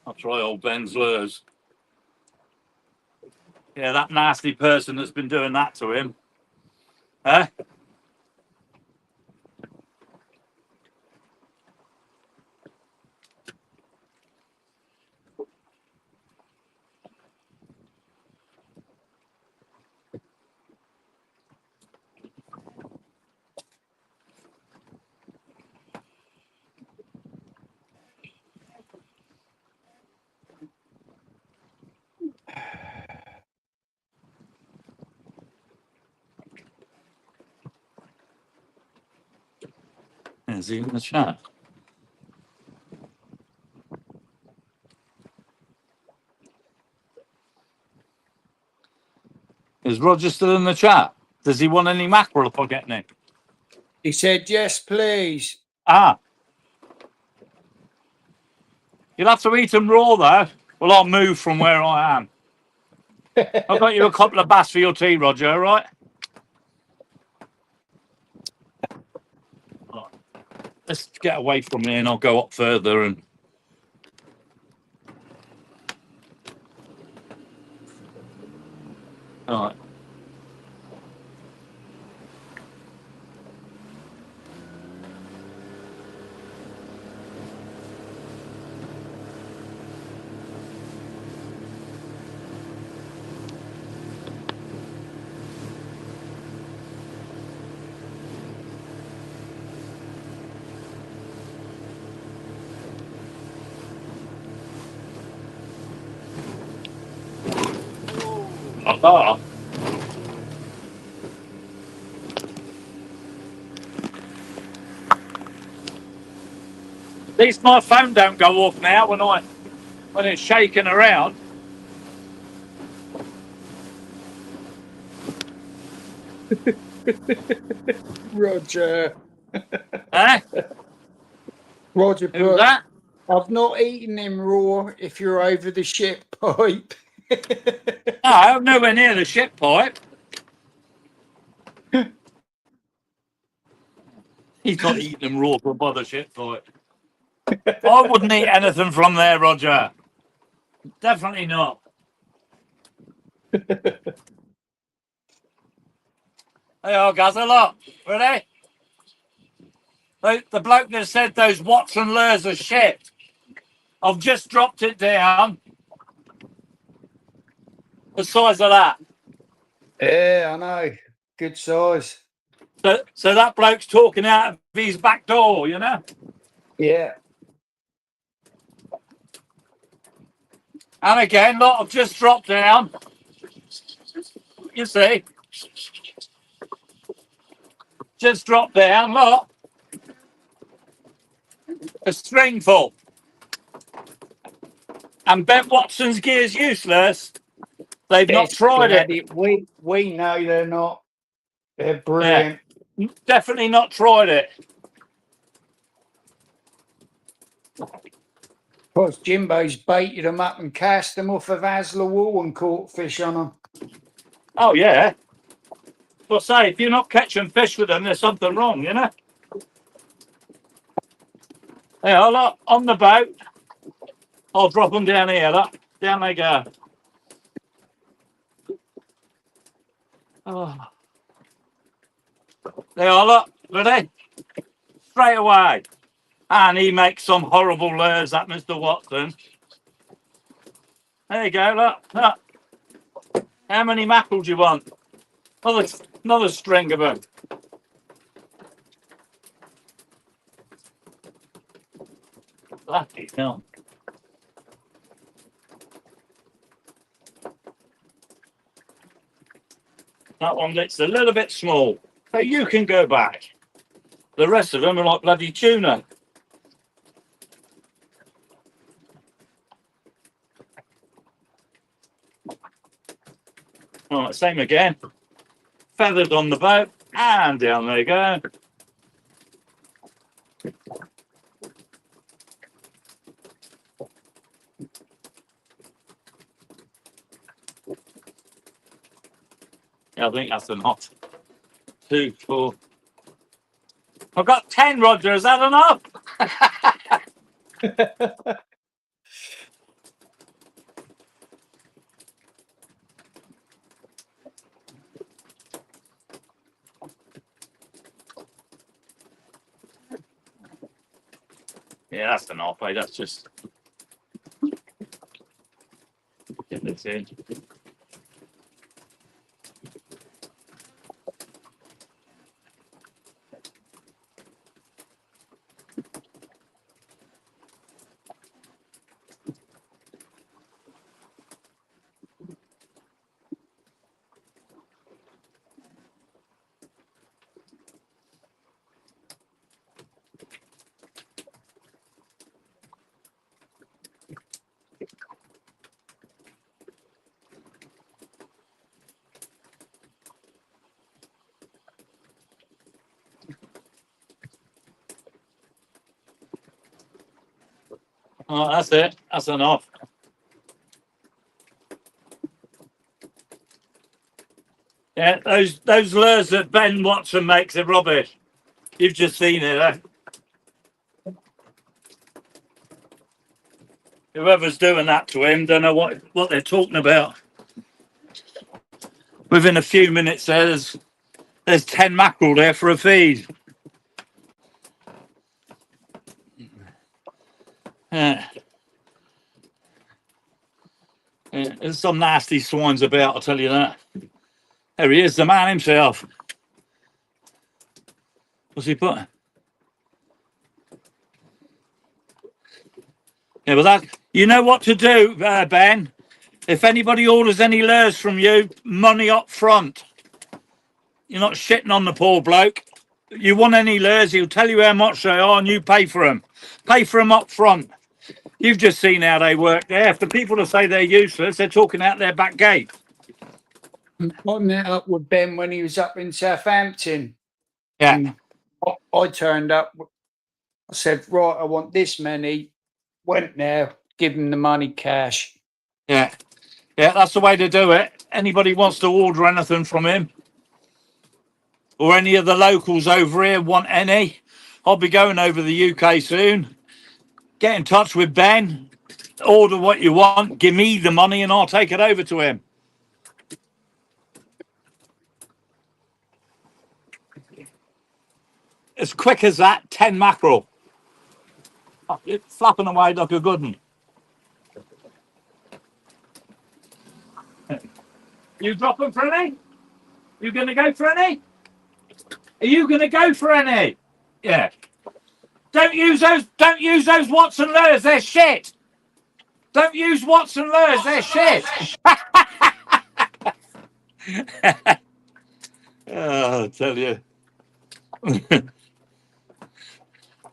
I'll try old Ben's lures. Yeah, that nasty person that's been doing that to him. Eh? Is he in the chat? Is Roger still in the chat? Does he want any mackerel if I get any? He said, yes, please. Ah. You'll have to eat them raw, though. Well, I'll move from where I am. I've got you a couple of bass for your tea, Roger, all right? All right. Let's get away from here and I'll go up further and... All right. Ah. At least my phone don't go off now when it's shaking around. Roger. Eh? Roger Who's put, that? I've not eaten them raw if you're over the ship pipe. No, I'm nowhere near the ship pipe. He's not eating them raw from by the ship pipe. I wouldn't eat anything from there, Roger. Definitely not. There you are, guys. A lot. Ready? The bloke that said those Watson lures are shit. I've just dropped it down. The size of that. Yeah, I know. Good size. So that bloke's talking out of his back door, you know? Yeah. And again, look, I've just dropped down. You see? Just dropped down, look. A string full. And Ben Watson's gear's useless. They've not It's tried it. bloody, we know they're not. They're Yeah, brilliant. definitely not tried it. Plus, Jimbo's baited them up and cast them off of Asler Wall and caught fish on them. Oh, yeah. But say, if you're not catching fish with them, there's something wrong, you know? Yeah, look, on the boat. I'll drop them down here, look. Down they go. Oh. They are, look. Ready? Straight away. And he makes some horrible lures, that Mr. Watson. There you go, look. Look. How many mackerel do you want? Another string of them. Bloody hell. That one looks a little bit small. So you can go back. The rest of them are like bloody tuna. All right, same again. Feathered on the boat. And down they go. Yeah, I think that's enough. 2, 4. I've got 10, Roger. Is that enough? Yeah, that's enough. Eh? That's just get this in. Oh, that's it. That's enough. Yeah, those lures that Ben Watson makes are rubbish. You've just seen it, eh? Whoever's doing that to him don't know what they're talking about. Within a few minutes there's 10 mackerel there for a feed. Yeah. Yeah, there's some nasty swines about, I'll tell you that. There he is, the man himself. What's he put? Yeah, but that, you know what to do, Ben. If anybody orders any lures from you, money up front. You're not shitting on the poor bloke. You want any lures, he'll tell you how much they are and you pay for them. Pay for them up front. You've just seen how they work there. If the people to say they're useless, they're talking out their back gate. I met up with Ben when he was up in Southampton. Yeah. And I turned up. I said, right, I want this many. Went there, give him the money cash. Yeah. Yeah, that's the way to do it. Anybody wants to order anything from him, or any of the locals over here want any, I'll be going over the UK soon. Get in touch with Ben, order what you want, give me the money and I'll take it over to him. As quick as that, 10 mackerel. It's flapping away like a good one. You dropping for any? You going to go for any? Are you going to go for any? Yeah. Don't use those Watson lures, they're shit. Don't use Watson lures, they're shit. Oh, I tell you.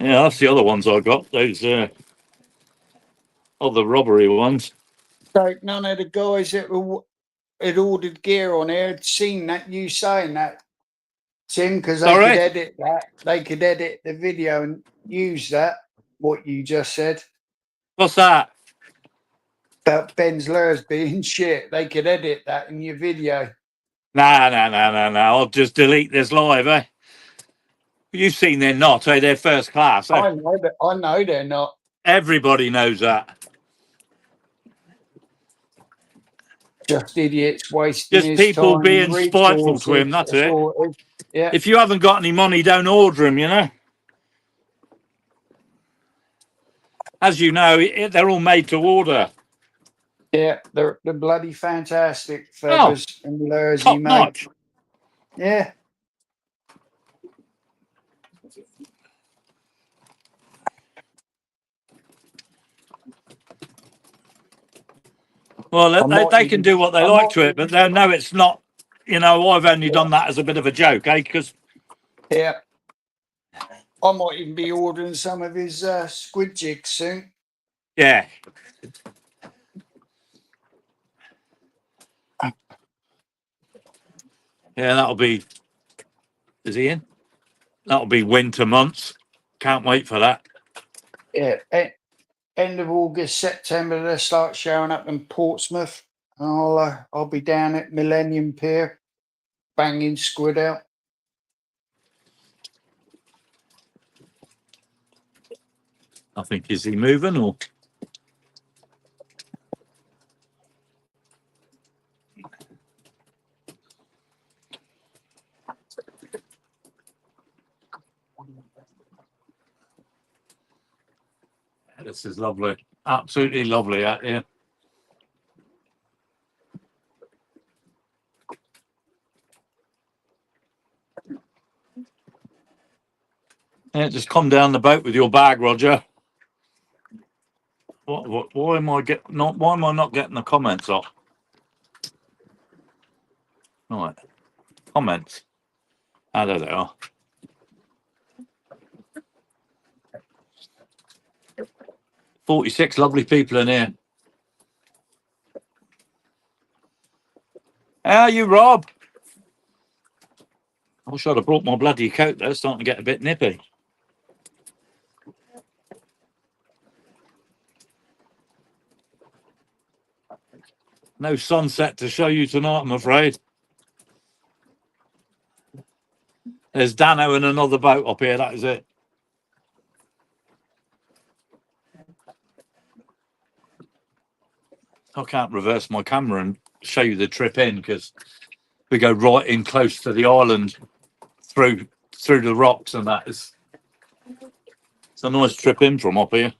Yeah, that's the other ones I got. Those other robbery ones. So none of the guys that had ordered gear on there had seen that you saying that, Tim, because they could edit that. They could edit the video and use that, what you just said. What's that? About Ben's lures being shit. They could edit that in your video. No. I'll just delete this live, eh? You've seen they're not, eh? They're first class. Eh? I know they're not. Everybody knows that. Just idiots wasting Just his people time, being spiteful to him, that's it. Yeah. If you haven't got any money, don't order them, you know? As you know, they're all made to order. Yeah, they're bloody fantastic feathers and lures he Top made. notch. Yeah. Well, they can do what they like to it, but they'll know it's not, you know, I've only done that as a bit of a joke, eh? Because yeah, I might even be ordering some of his squid jigs soon. yeah. Yeah, that'll be, is he in? That'll be winter months. Can't wait for that. Yeah, end of August, September, they start showing up in Portsmouth. I'll be down at Millennium Pier, banging squid out. I think, is he moving or? This is lovely. Absolutely lovely out here. Yeah, just come down the boat with your bag, Roger. Why am I not getting the comments up? Right. Comments. Ah, there they are. 46 lovely people in here. How are you, Rob? I wish I'd have brought my bloody coat there. It's starting to get a bit nippy. No sunset to show you tonight, I'm afraid. There's Dano and another boat up here. That is it. I can't reverse my camera and show you the trip in because we go right in close to the island through the rocks, and that is it's a nice trip in from up here.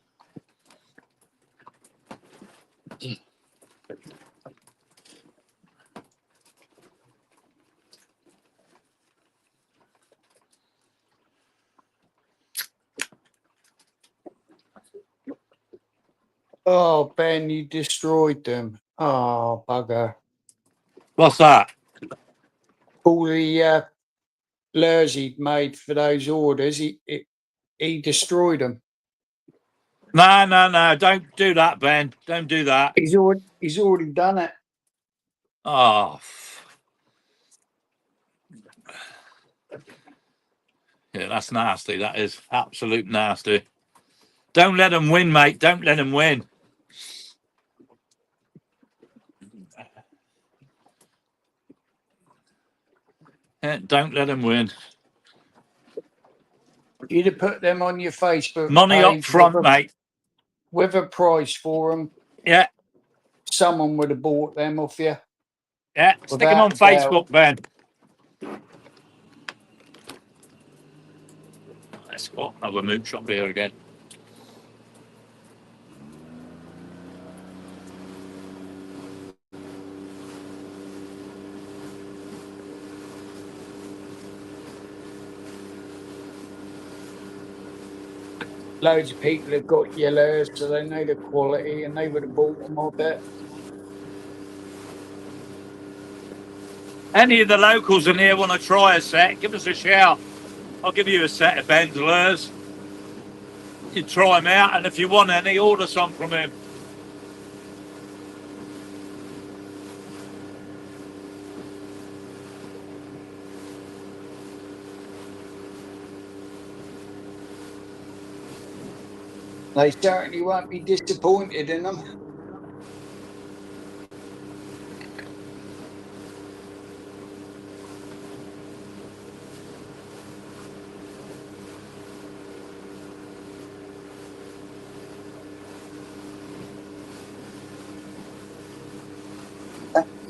Oh, Ben, you destroyed them. Oh, bugger. What's that? All the lures he'd made for those orders, he destroyed them. No. Don't do that, Ben. Don't do that. He's already done it. Oh. Yeah, that's nasty. That is absolute nasty. Don't let them win, mate. Don't let them win. Yeah, don't let them win. You'd have put them on your Facebook Money up page front, mate. with a price for them. Yeah, Someone would have bought them off you. yeah. Stick them on Without a doubt. Facebook, Ben. Let's go. Have a mooch up here again. Loads of people have got your lures, so they know the quality, and they would have bought them, I bet. Any of the locals in here want to try a set, give us a shout. I'll give you a set of Ben's lures. You try them out, and if you want any, order some from him. They certainly won't be disappointed in them.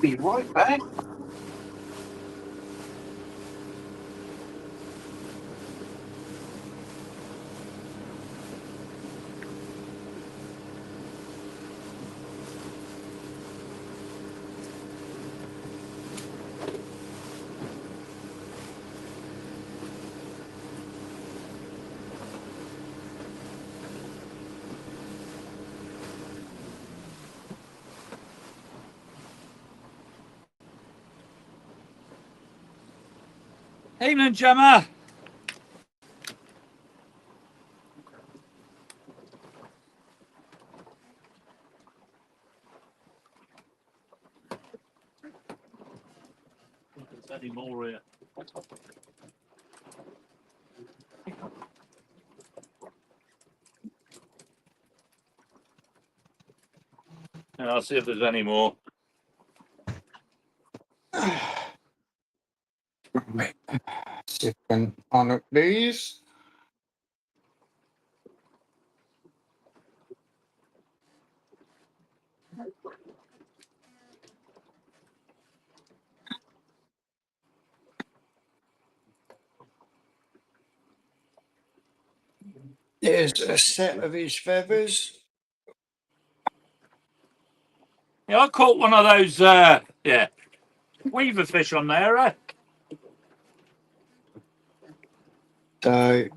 Be right back. Evening, Gemma. There's any more here. Yeah, I'll see if there's any more. See if I can unhook these. There's a set of his feathers. Yeah, I caught one of those, weaver fish on there, eh? So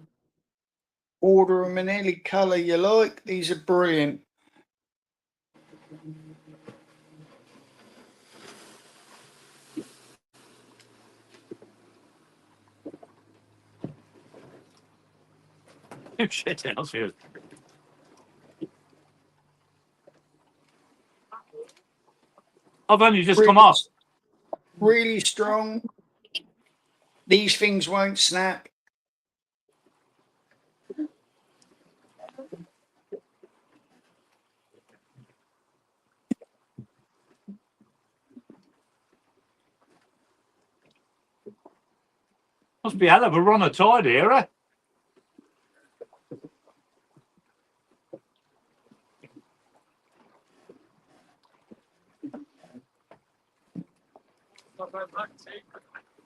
order them in any colour you like. These are brilliant. Oh, shit, else here. I've only just come up. Really strong. These things won't snap. What's Must be a hell of a run of tide here, eh?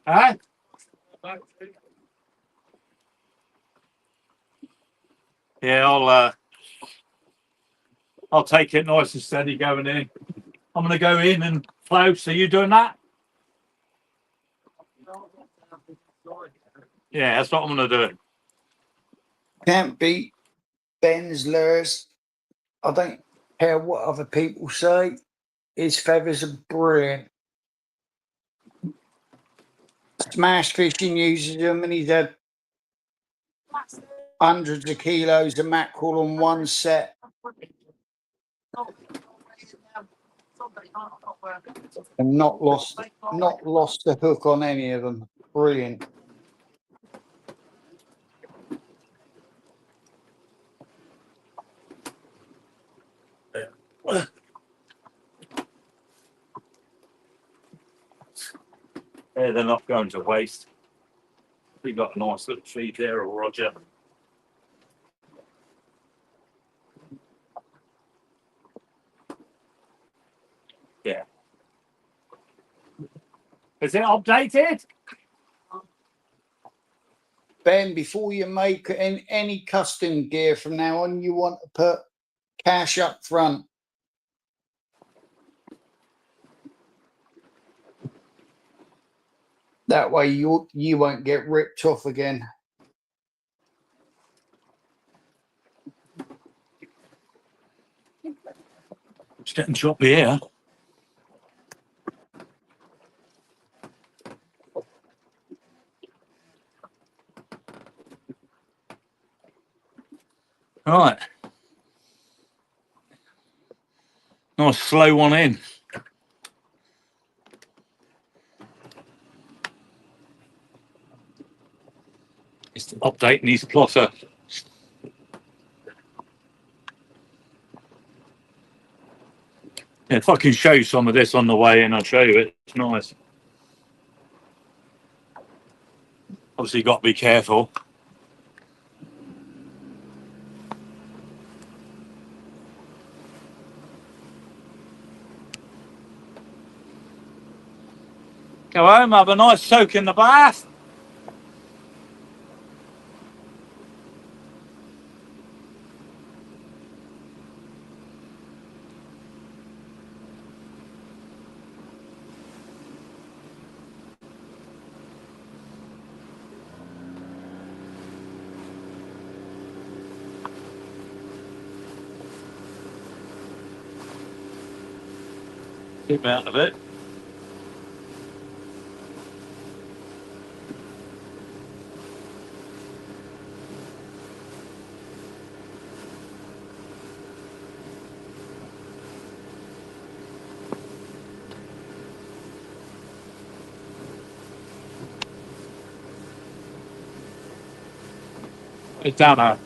Eh? Yeah, I'll take it nice and steady going in. I'm gonna go in and close. Are you doing that? Yeah, that's what I'm gonna do. Can't beat Ben's lures. I don't care what other people say. His feathers are brilliant. Smash Fishing uses them, and he's had hundreds of kilos of mackerel on one set. And not lost the hook on any of them. Brilliant. Yeah, they're not going to waste. We got a nice little feed there, Roger. Yeah. Is it updated? Ben, before you make any custom gear from now on, you want to put cash up front. That way you won't get ripped off again. It's getting choppy here. Right. Nice slow one in. It's updating his plotter. Yeah, if I can show you some of this on the way in, I'll show you it. It's nice. Obviously, you've got to be careful. Go home, have a nice soak in the bath. Keep out of it. It's down there.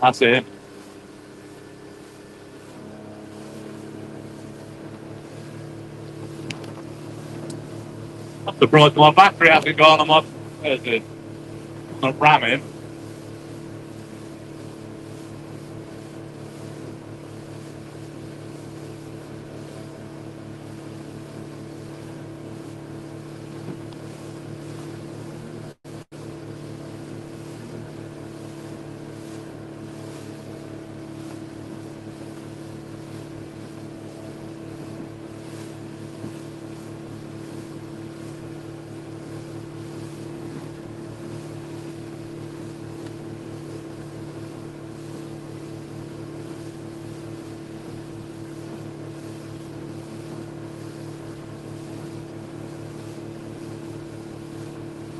That's it. I'm surprised my battery hasn't gone on my not ramming.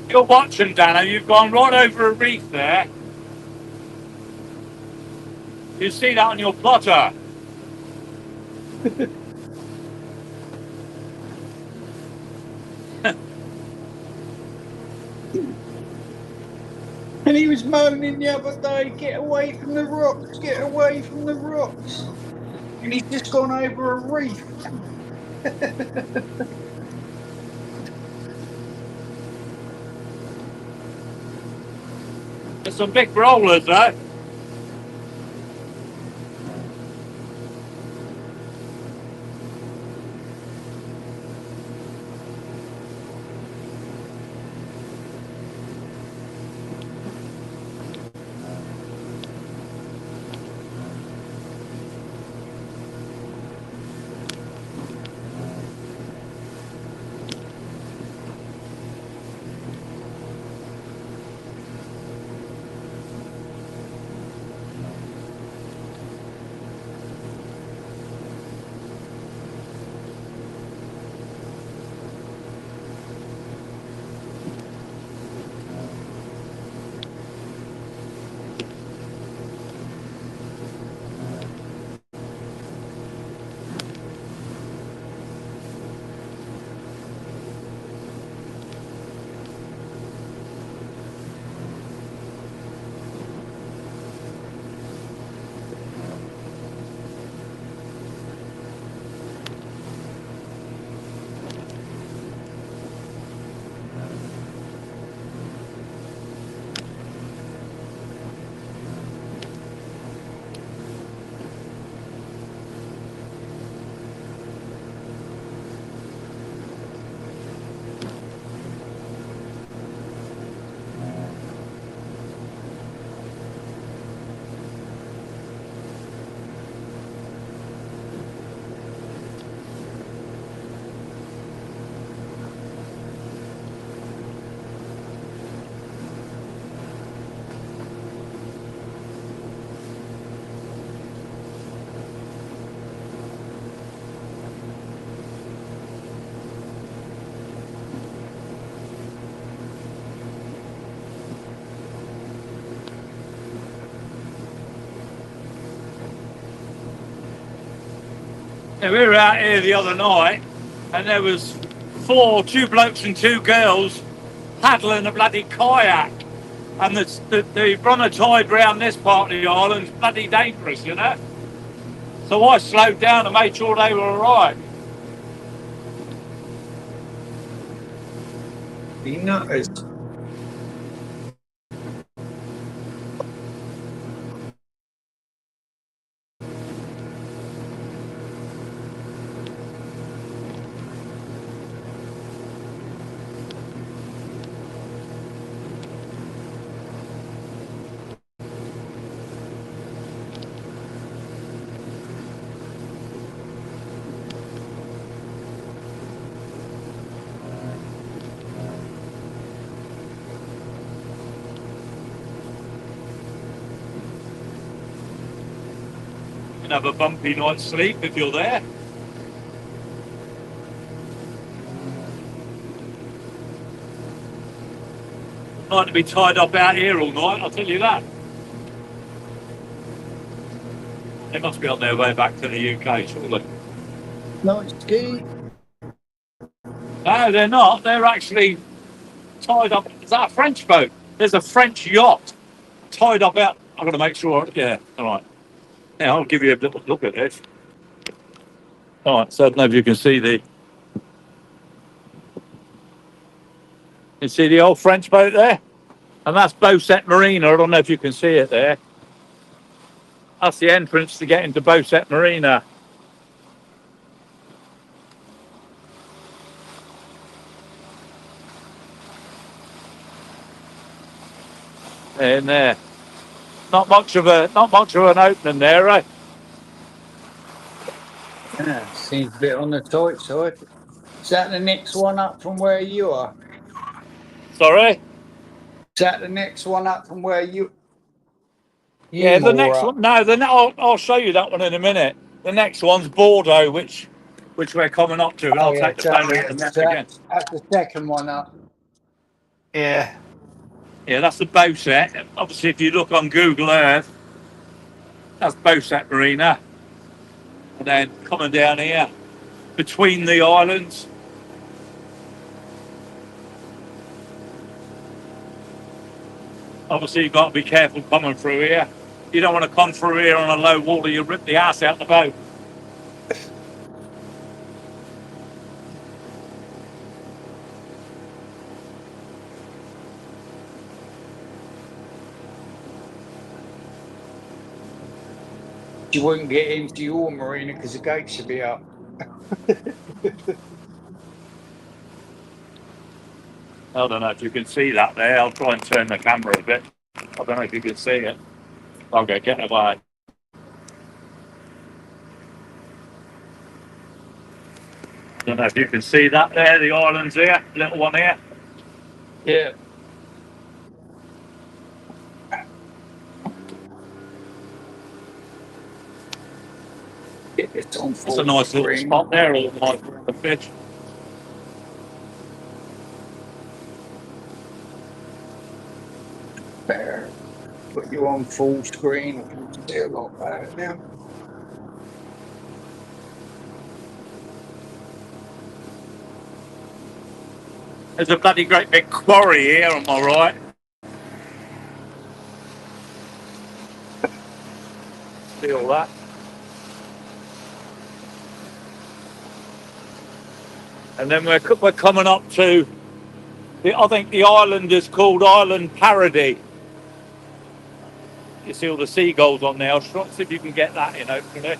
You're watching, Dano. You've gone right over a reef there. You see that on your plotter. And he was moaning the other day, get away from the rocks, get away from the rocks. And he's just gone over a reef. There's some big rollers, though. Yeah, we were out here the other night, and there was two blokes and two girls paddling a bloody kayak. And the run of tide round this part of the island's bloody dangerous, you know. So I slowed down and made sure they were all right. He noticed. You can have a bumpy night's sleep if you're there. Like to be tied up out here all night, I'll tell you that. They must be on their way back to the UK, surely. Night ski. No, they're not. They're actually tied up. Is that a French boat? There's a French yacht tied up out. I've got to make sure. Yeah, all right. Yeah, I'll give you a little look at this. All right, so I don't know if you can see you see the old French boat there? And that's Beauset Marina. I don't know if you can see it there. That's the entrance to get into Beauset Marina. In there. Not much of an opening there, right? Yeah, seems a bit on the tight side. Is that the next one up from where you are? Sorry? Is that the next one up from where you Yeah, the next up? one. No, I'll show you that one in a minute. The next one's Bordeaux, which we're coming up to, and I'll take the phone out and again. That's the second one up. Yeah. Yeah, that's the Beauset. Obviously, if you look on Google Earth, that's Beauset Marina. And then coming down here, between the islands. Obviously, you've got to be careful coming through here. You don't want to come through here on a low water, you rip the ass out the boat. You wouldn't get into your marina because the gates should be up. I don't know if you can see that there. I'll try and turn the camera a bit. I don't know if you can see it. Okay, get away. I don't know if you can see that there, the islands here, little one here. Yeah. It's on It's full a nice little screen. spot there, all nice for the fish. Better put you on full screen. I can see a lot better now. There's a bloody great big quarry here, am I right? See all that? And then we're coming up to, I think the island is called Island Parody. You see all the seagulls on there. I'll try to see if you can get that in, hopefully.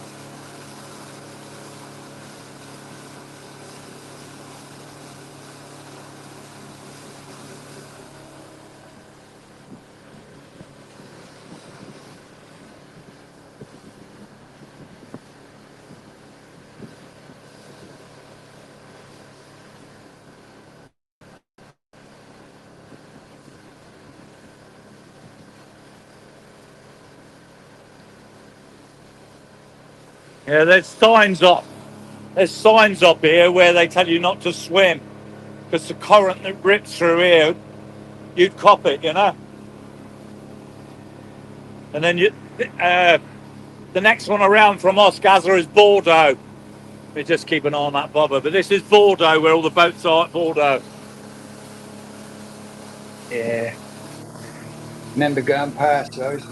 Yeah, there's signs up. There's signs up here where they tell you not to swim because the current that rips through here, you'd cop it, you know. And then the next one around from us, Gaza, is Bordeaux. We just keep an eye on that bobber. But this is Bordeaux, where all the boats are at Bordeaux. Yeah. Remember going past those?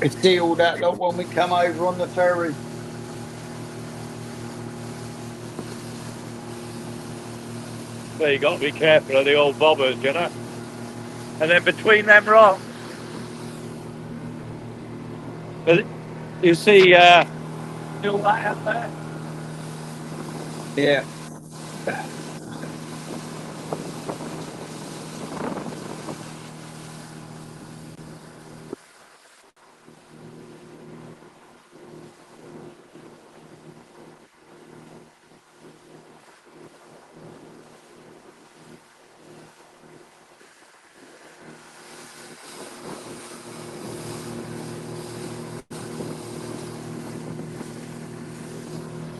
Could see all that lot when we come over on the ferry. So you got to be careful of the old bobbers, you know. And then between them rocks, but you see all that out there. Yeah.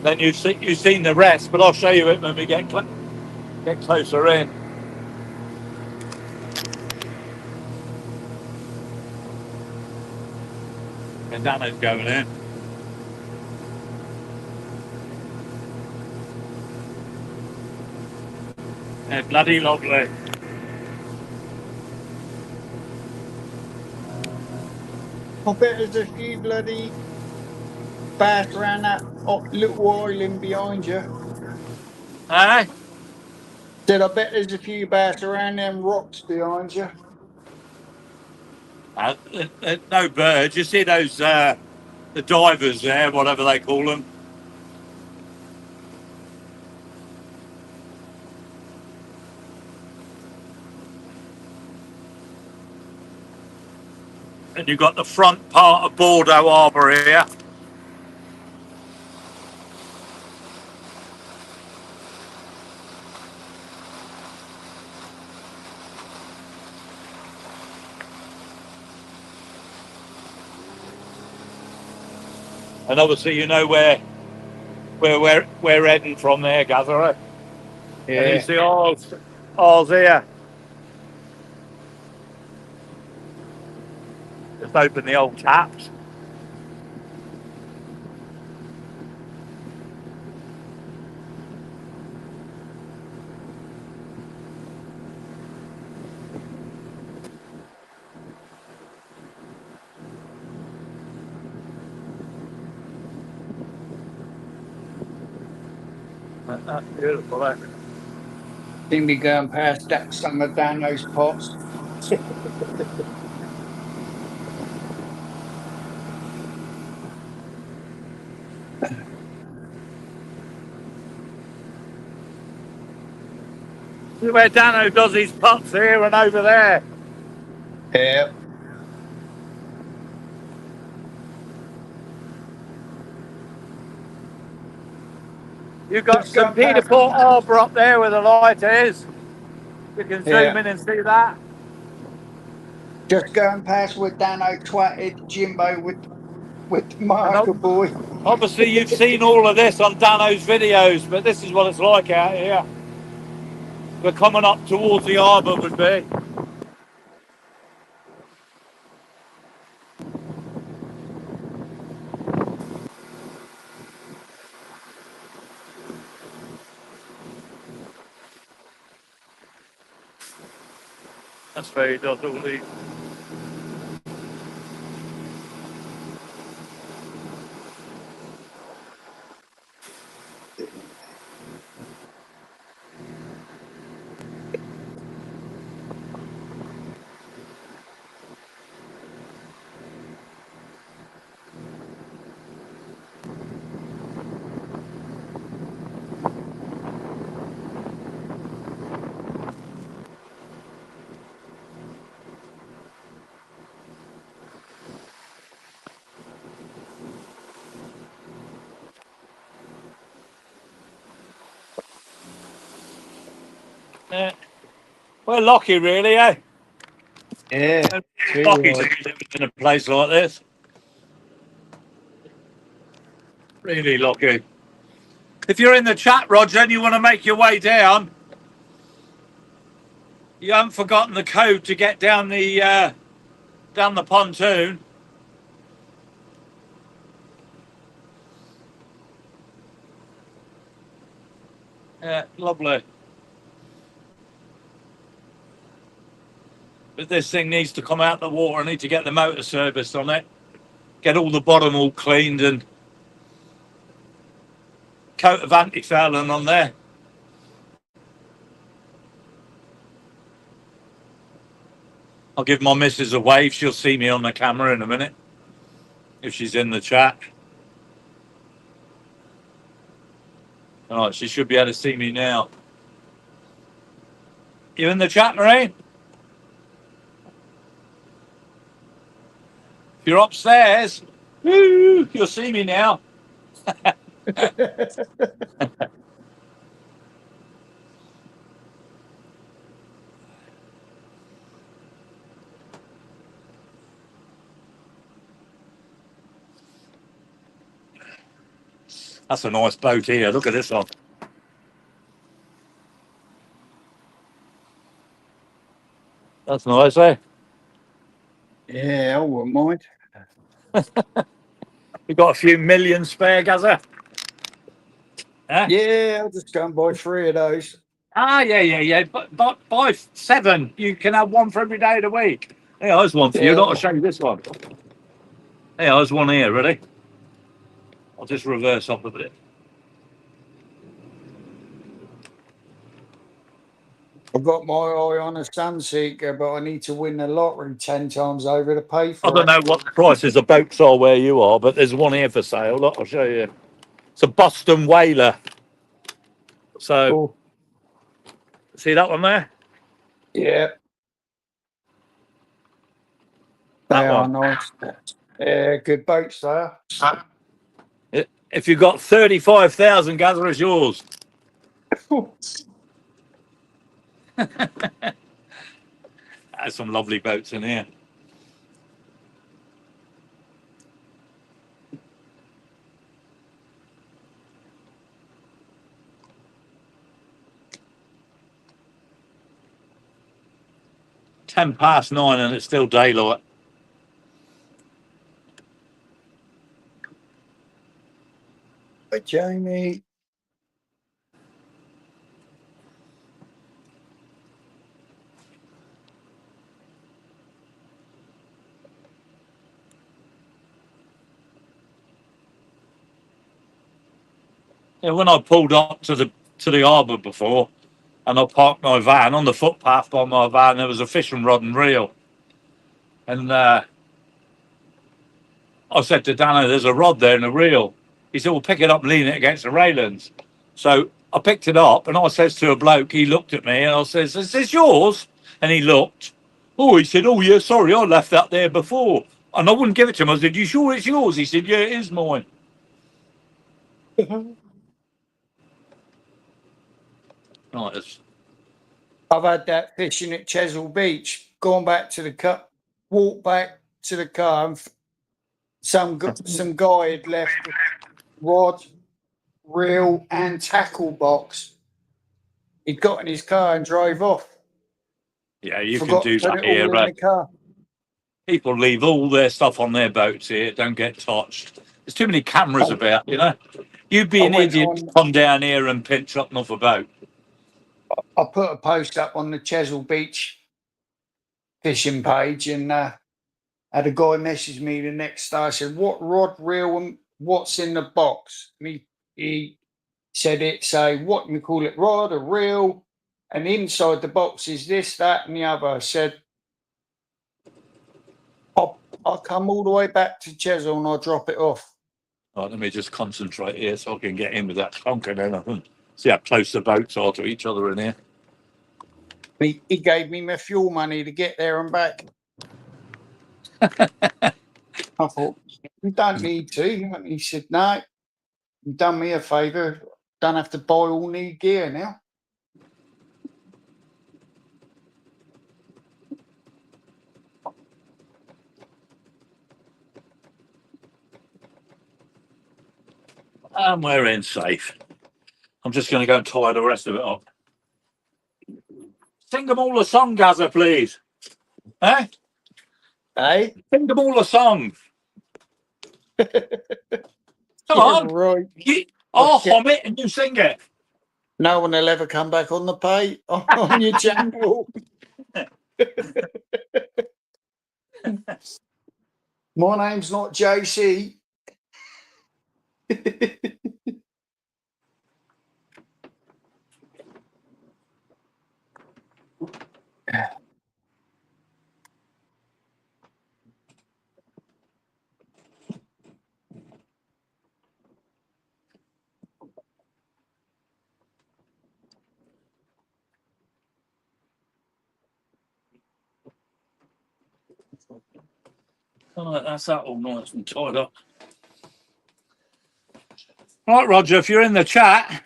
Then you've seen the rest, but I'll show you it when we get closer in. And Dana's going in. They're bloody lovely. I bet there's a few bloody bass around that little island behind you. Hey? Said I bet there's a few bass around them rocks behind you. No birds. You see those the divers there, whatever they call them. And you've got the front part of Bordeaux Harbour here. And obviously you know where we're heading from there, Gatherer. Yeah. And you see ours here. Just open the old taps. That's beautiful. That. Seen me going past that, some of down those pots. See where Dano does his pots here and over there. Yeah. You've got Just St going past. Peter Port Harbour up there where the light is. You can Yeah. zoom in and see that. Just going past where Dano twatted Jimbo with the And marker boy. obviously you've seen all of this on Dano's videos, but this is what it's like out here. We're coming up towards the harbour would be. That's where he does all these. Yeah. We're lucky really, eh? Yeah. We're lucky to be living in a place like this. Really lucky. If you're in the chat, Roger, and you want to make your way down, you haven't forgotten the code to get down the pontoon. Yeah, lovely. But this thing needs to come out the water. I need to get the motor serviced on it. Get all the bottom all cleaned and coat of anti-fouling on there. I'll give my missus a wave. She'll see me on the camera in a minute if she's in the chat. All right, she should be able to see me now. You in the chat, Marie? If you're upstairs, woo, you'll see me now. That's a nice boat here. Look at this one. That's nice, eh? Yeah, I wouldn't mind. We've got a few million spare, Gazza. Yeah, I'll just go and buy 3 of those. Yeah. But buy 7. You can have one for every day of the week. Hey, there's one for you. Not to show you this one. Hey, there's one here. Ready? I'll just reverse up a bit. I've got my eye on a Sunseeker, but I need to win the lottery 10 times over to pay for I don't know what the prices of boats are where you are, but there's one here for sale. Look, I'll show you. It's a Boston Whaler. So, Oh, see that one there? yeah, That they are one. nice. Yeah, good boats there. If you've got 35,000, Gather is yours. There's some lovely boats in here. Ten past 9 and it's still daylight. Hey, Jamie. Yeah, when I pulled up to the to the harbour before, and I parked my van on the footpath by my van. There was a fishing rod and reel, and I said to Dano, "There's a rod there and a reel." He said, "Well, pick it up and lean it against the railings." So I picked it up, and I says to a bloke, he looked at me, and I says, "Is this yours?" And he looked. Oh, he said, "Oh, yeah, sorry, I left that there before." And I wouldn't give it to him. I said, "You sure it's yours?" He said, "Yeah, it is mine." Right, I've had that fishing at Chesil Beach, gone back to the car, walked back to the car, and some guy had left rod, reel, and tackle box. He got in his car and drove off. yeah, you Forgot can do to put that it all here. in the car. People leave all their stuff on their boats here. It don't get touched. There's too many cameras about, you know. You'd be I an went idiot to on. come down here and pinch up and off a boat. I put a post up on the Chesil Beach fishing page, and had a guy message me the next day. I said, "What rod, reel, and what's in the box?" And he said it's a, what you call it, rod, a reel, and inside the box is this, that, and the other. I said, I'll come all the way back to Chesil and I'll drop it off. Right, let me just concentrate here so I can get in with that conker then. I can see how close the boats are to each other in here. He gave me my fuel money to get there and back. I thought, you don't need to. And he said, "No, you've done me a favour. Don't have to buy all new gear now." And we're in safe. I'm just going to go and tie the rest of it up. Sing them all a song, Gaza, please. Eh? Eh? Sing them all a song. Come Yeah, on. right. I'll Okay. hum it and you sing it. No one will ever come back on the pay on your channel. My name's not JC. Right, that's that all nice and tied up. Right, Roger, if you're in the chat,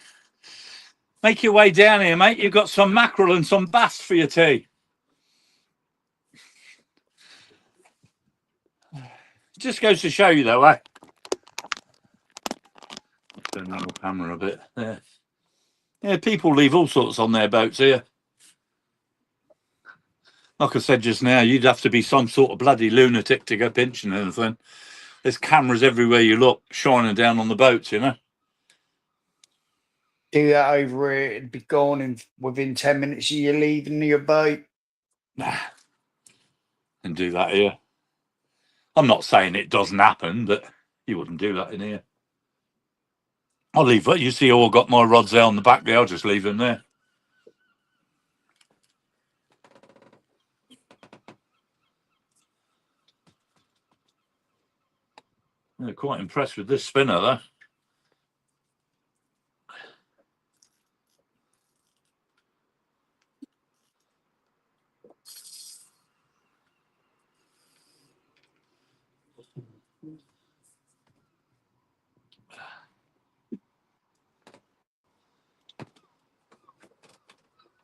make your way down here, mate. You've got some mackerel and some bass for your tea. Just goes to show you, though, eh? Turn the little camera a bit there. Yeah, people leave all sorts on their boats here. Like I said just now, you'd have to be some sort of bloody lunatic to go pinching anything. There's cameras everywhere you look, shining down on the boats, you know. Do that over here, it'd be gone within 10 minutes of you leaving your boat. Nah. And do that here. I'm not saying it doesn't happen, but you wouldn't do that in here. I'll leave it. You see, I've got my rods there on the back there. I'll just leave them there. They're quite impressed with this spinner, though.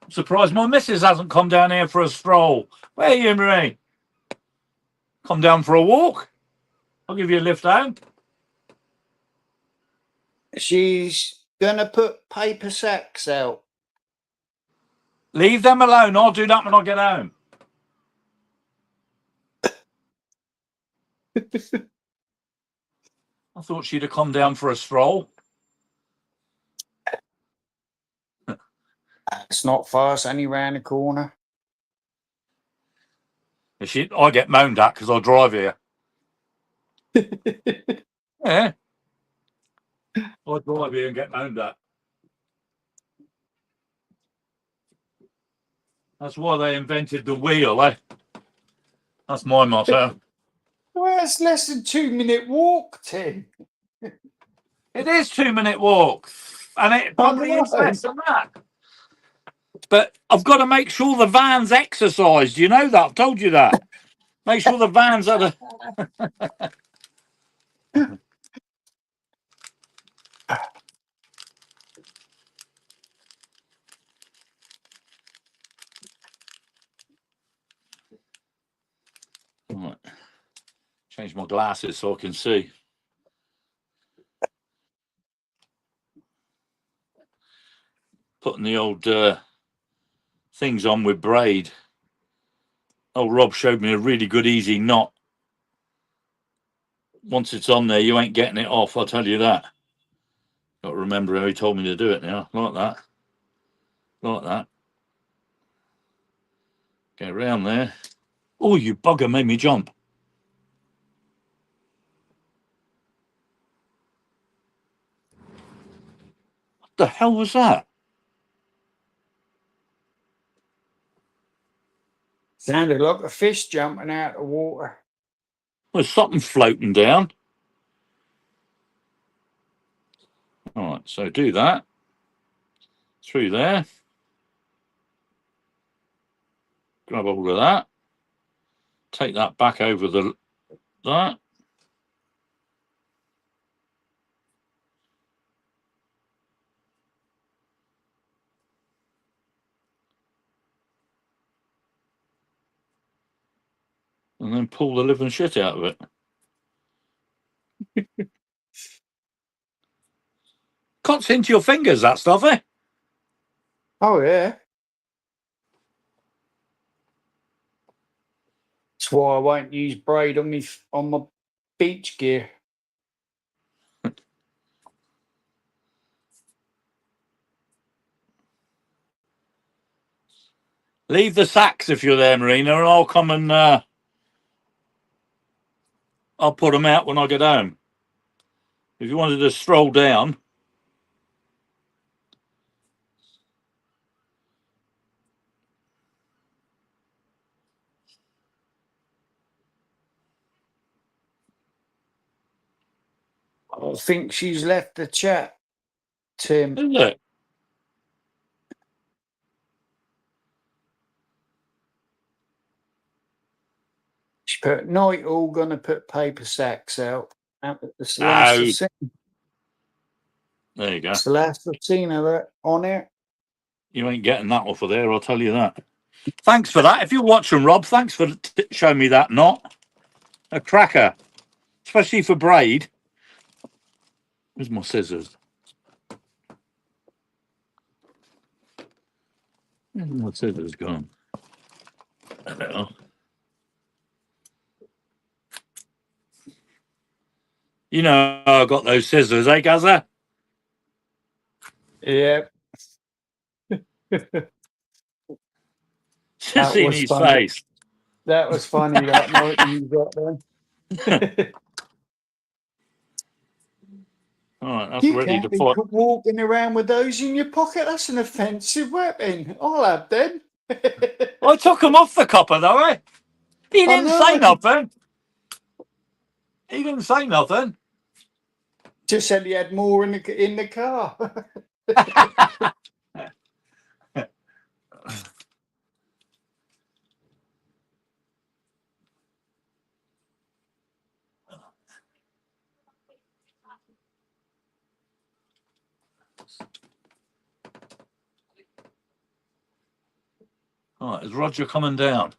I'm surprised my missus hasn't come down here for a stroll. Where are you, Marie? Come down for a walk? I'll give you a lift home. She's gonna put paper sacks out. Leave them alone. I'll do that when I get home. I thought she'd have come down for a stroll. It's not far, it's only round the corner. I get moaned at because I drive here. Yeah. I drive here and get moaned at. That's why they invented the wheel, eh? That's my motto. Well, it's less than 2-minute walk, Tim. It is 2-minute walk, and it I probably is know. less than that. But I've got to make sure the van's exercised. You know that. I've told you that. Make sure the van's at a. Right. Change my glasses so I can see. Putting the old things on with braid. Oh, Rob showed me a really good easy knot. Once it's on there, you ain't getting it off. I'll tell you that. Got to remember how he told me to do it now. Like that. Like that. Get around there. Oh, you bugger made me jump. What the hell was that? Sounded like a fish jumping out of the water. There's something floating down. All right, so do that. Through there. Grab hold of that. Take that back over that. And then pull the living shit out of it. Cuts into your fingers, that stuff, eh? Oh, yeah. That's why I won't use braid on my beach gear. Leave the sacks if you're there, Marina, and I'll come and I'll put them out when I get home. If you wanted to stroll down. I think she's left the chat, Tim. Is it? She put, night all going to put paper sacks out. That's the No. last I've seen. There you go. That's the last I've seen of it on it. You ain't getting that off of there, I'll tell you that. Thanks for that. If you're watching, Rob, thanks for showing me that knot. A cracker. Especially for braid. Where's my scissors? Where's my scissors gone? There they are. You know I got those scissors, eh, Gaza? Yeah. Sissy in was his funny. face. That was funny that night when you got them. All right, that's You ready to can't be fight. walking around with those in your pocket. That's an offensive weapon. I'll have them. I took him off the copper, though, eh? He I didn't say know. nothing. He didn't say nothing. Just said he had more in the car. All right, is Roger coming down?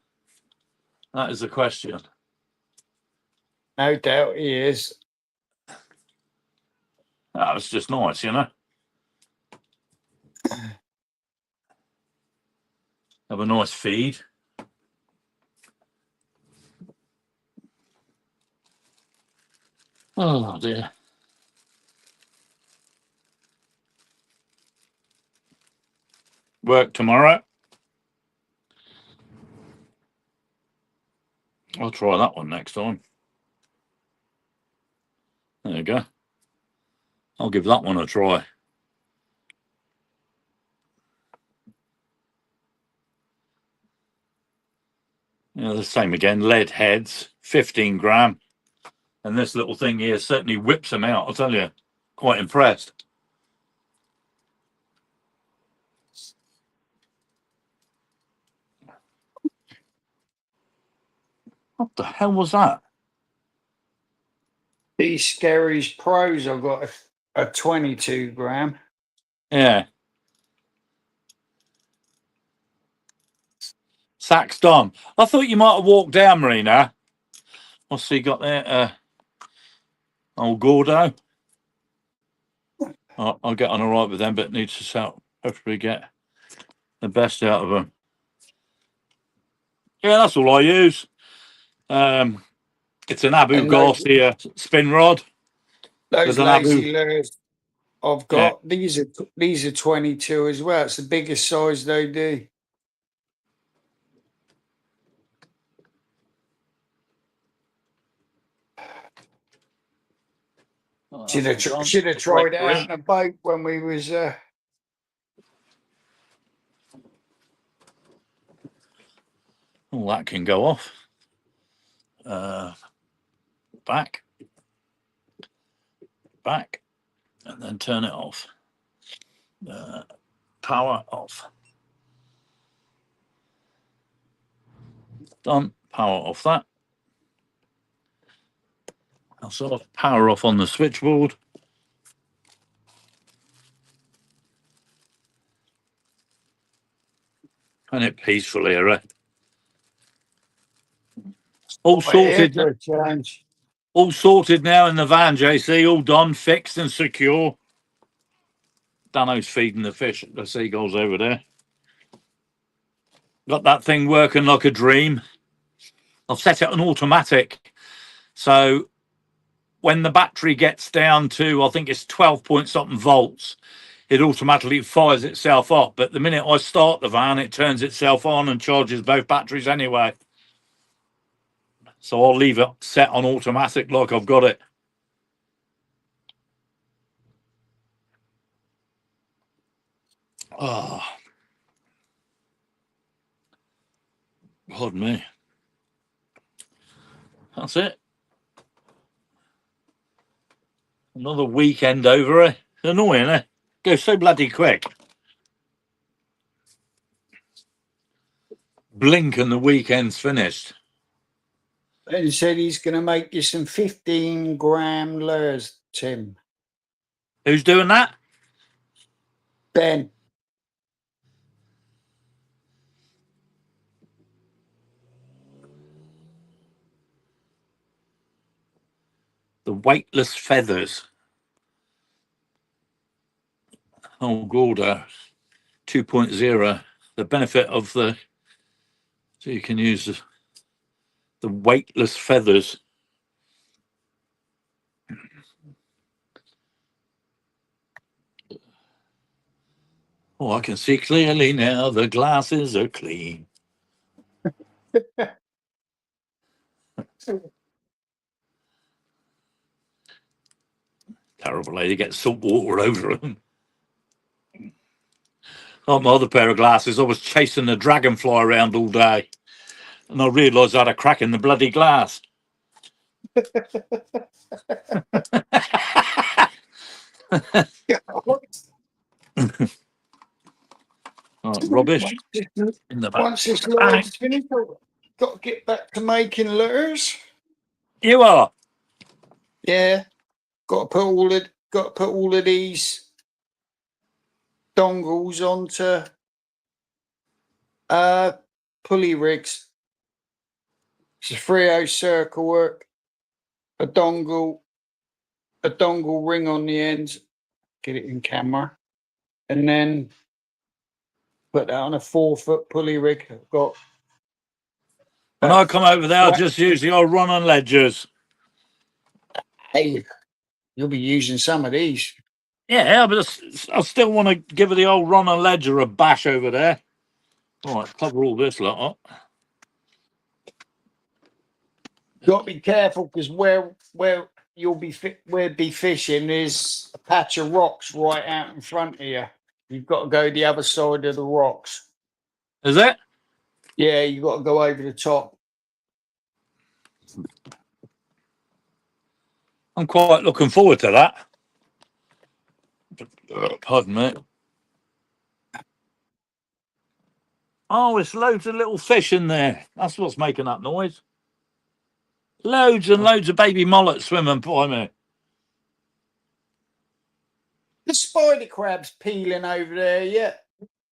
That is the question. No doubt he is. That was just nice, you know? Have a nice feed. Oh, dear. Work tomorrow. I'll try that one next time. There you go. I'll give that one a try. The same again. Lead heads, 15 gram. And this little thing here certainly whips them out. I'll tell you, quite impressed. What the hell was that? These Skerries Pros, I've got a 22 gram. Yeah. Sax Dom. I thought you might have walked down, Marina. What's he got there? Old Gordo. I'll get on all right with them, but need to hopefully get the best out of them. Yeah, that's all I use. It's an Abu And those- Garcia spin rod. Those With an lazy Abu. lures I've got, these are 22 as well. It's the biggest size they do. Oh, Should that's have all should have done. tried it Great out in a boat when we was Oh, that can go off. Back, and then turn it off. Power off. Done. Power off that. I'll sort of power off on the switchboard. And it peacefully, all sorted. for a change. All sorted now in the van, JC. All done, fixed and secure. Dano's feeding the fish, the seagulls over there. Got that thing working like a dream. I've set it on automatic. So when the battery gets down to, I think it's 12 point something volts, it automatically fires itself up. But the minute I start the van, it turns itself on and charges both batteries anyway. So I'll leave it set on automatic like I've got it. Oh, pardon me. That's it. Another weekend over, eh? Annoying, eh? Goes so bloody quick. Blink and the weekend's finished. And he said he's going to make you some 15 gram lures, Tim. Who's doing that? Ben. The weightless feathers. Oh, Gordo 2.0. The benefit of so you can use the weightless feathers. Oh, I can see clearly now. The glasses are clean. Terrible lady gets salt water over them. On my other pair of glasses, I was chasing a dragonfly around all day, and I realised I had a crack in the bloody glass. Oh, rubbish in the back. Once this lure's finished, I've got to get back to making lures. You are. Yeah, got to put all of these dongles onto pulley rigs. It's a 3/0 circle work, a dongle ring on the end, get it in camera, and then put that on a 4-foot pulley rig. I've got. When I come over there, I'll just use the old run on ledgers. Hey, you'll be using some of these. Yeah, but I still want to give the old run on ledger a bash over there. All right, cover all this lot up. Got to be careful because where you'll be fishing is a patch of rocks right out in front of you. You've got to go the other side of the rocks. Is it? Yeah, you've got to go over the top. I'm quite looking forward to that. Pardon me. Oh, it's loads of little fish in there. That's what's making that noise. Loads and loads of baby mullets swimming by me. The spider crab's peeling over there yet.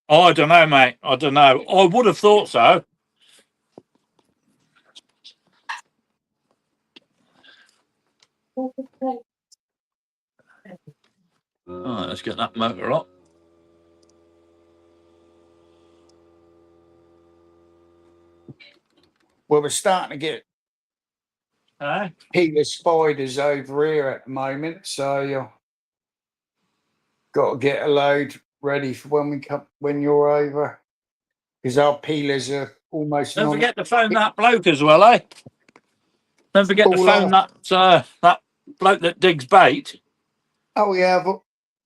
Oh, I don't know, mate. I don't know. I would have thought so. All right, let's get that motor up. Well, we're starting to get peeler spiders over here at the moment, so you've got to get a load ready for when we come when you're over, because our peelers are almost Don't forget to phone that bloke as well, eh? Don't forget to All phone that bloke that digs bait. Oh yeah, but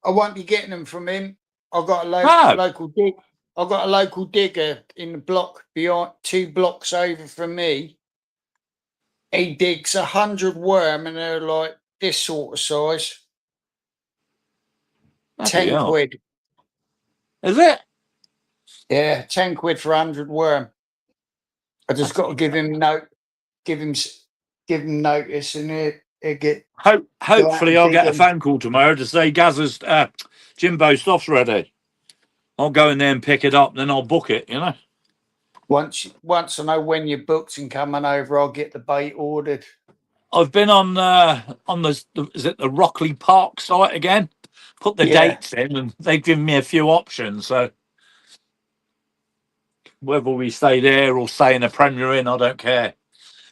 I won't be getting them from him. I've got a Oh. local dig. I've got a local digger in the block beyond 2 blocks over from me. He digs 100 worm, and they're like this sort of size. Bloody 10 hell. quid. Is it? Yeah, 10 quid for 100 worm. I just got to give him notice, and he'll get. Hopefully, I'll get a digging. phone call tomorrow to say Gaz's Jimbo stuff's ready. I'll go in there and pick it up, then I'll book it. You know. Once I know when you're booked and coming over, I'll get the bait ordered. I've been on the is it the Rockley Park site again? Put the dates in, and they've given me a few options. So whether we stay there or stay in a Premier Inn, I don't care.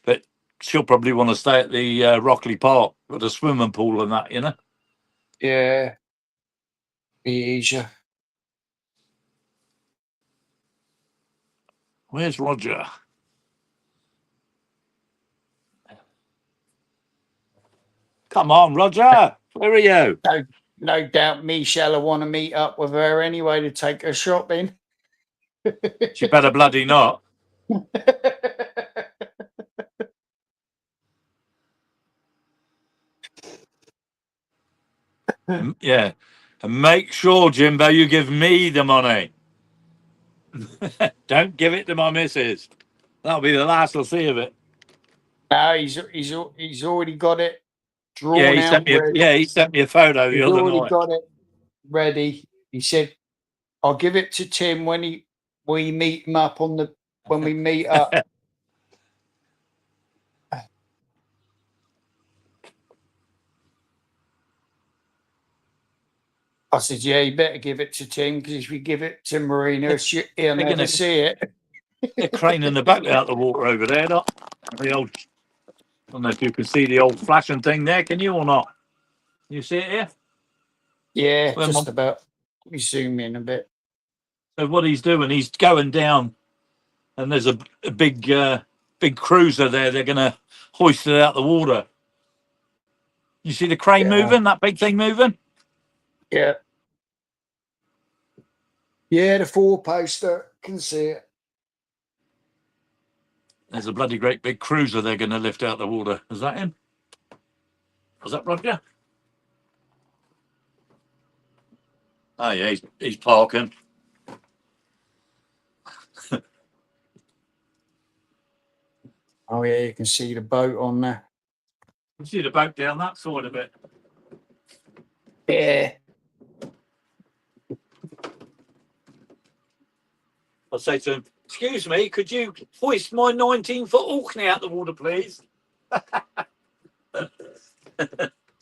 But she'll probably want to stay at the Rockley Park with a swimming pool and that, you know. Yeah, be easier. Where's Roger? Come on, Roger. Where are you? No doubt Michelle will want to meet up with her anyway to take her shopping. She better bloody not. Yeah. And make sure, Jimbo, you give me the money. Don't give it to my missus. That'll be the last I'll see of it. No, he's already got it drawn Yeah, he out. sent me a photo the He's other already night. got it ready. He said, "I'll give it to Tim when we meet him up when we meet up." I said, "Yeah, you better give it to Tim, because if you give it to Marina, he'll never see it." They're craning the boat out the water over there. Not the old. I don't know if you can see the old flashing thing there. Can you or not? You see it here? Yeah, Well, just about. Let me zoom in a bit. So what he's doing, he's going down, and there's a big cruiser there. They're going to hoist it out the water. You see the crane moving? That big thing moving? Yeah. Yeah, the 4-poster. Can see it. There's a bloody great big cruiser they're going to lift out the water. Is that him? Was that Roger? Oh yeah, he's parking. Oh yeah, you can see the boat on there. You see the boat down that side of it. Yeah. I'll say to him, "Excuse me, could you hoist my 19-foot Orkney out the water, please?"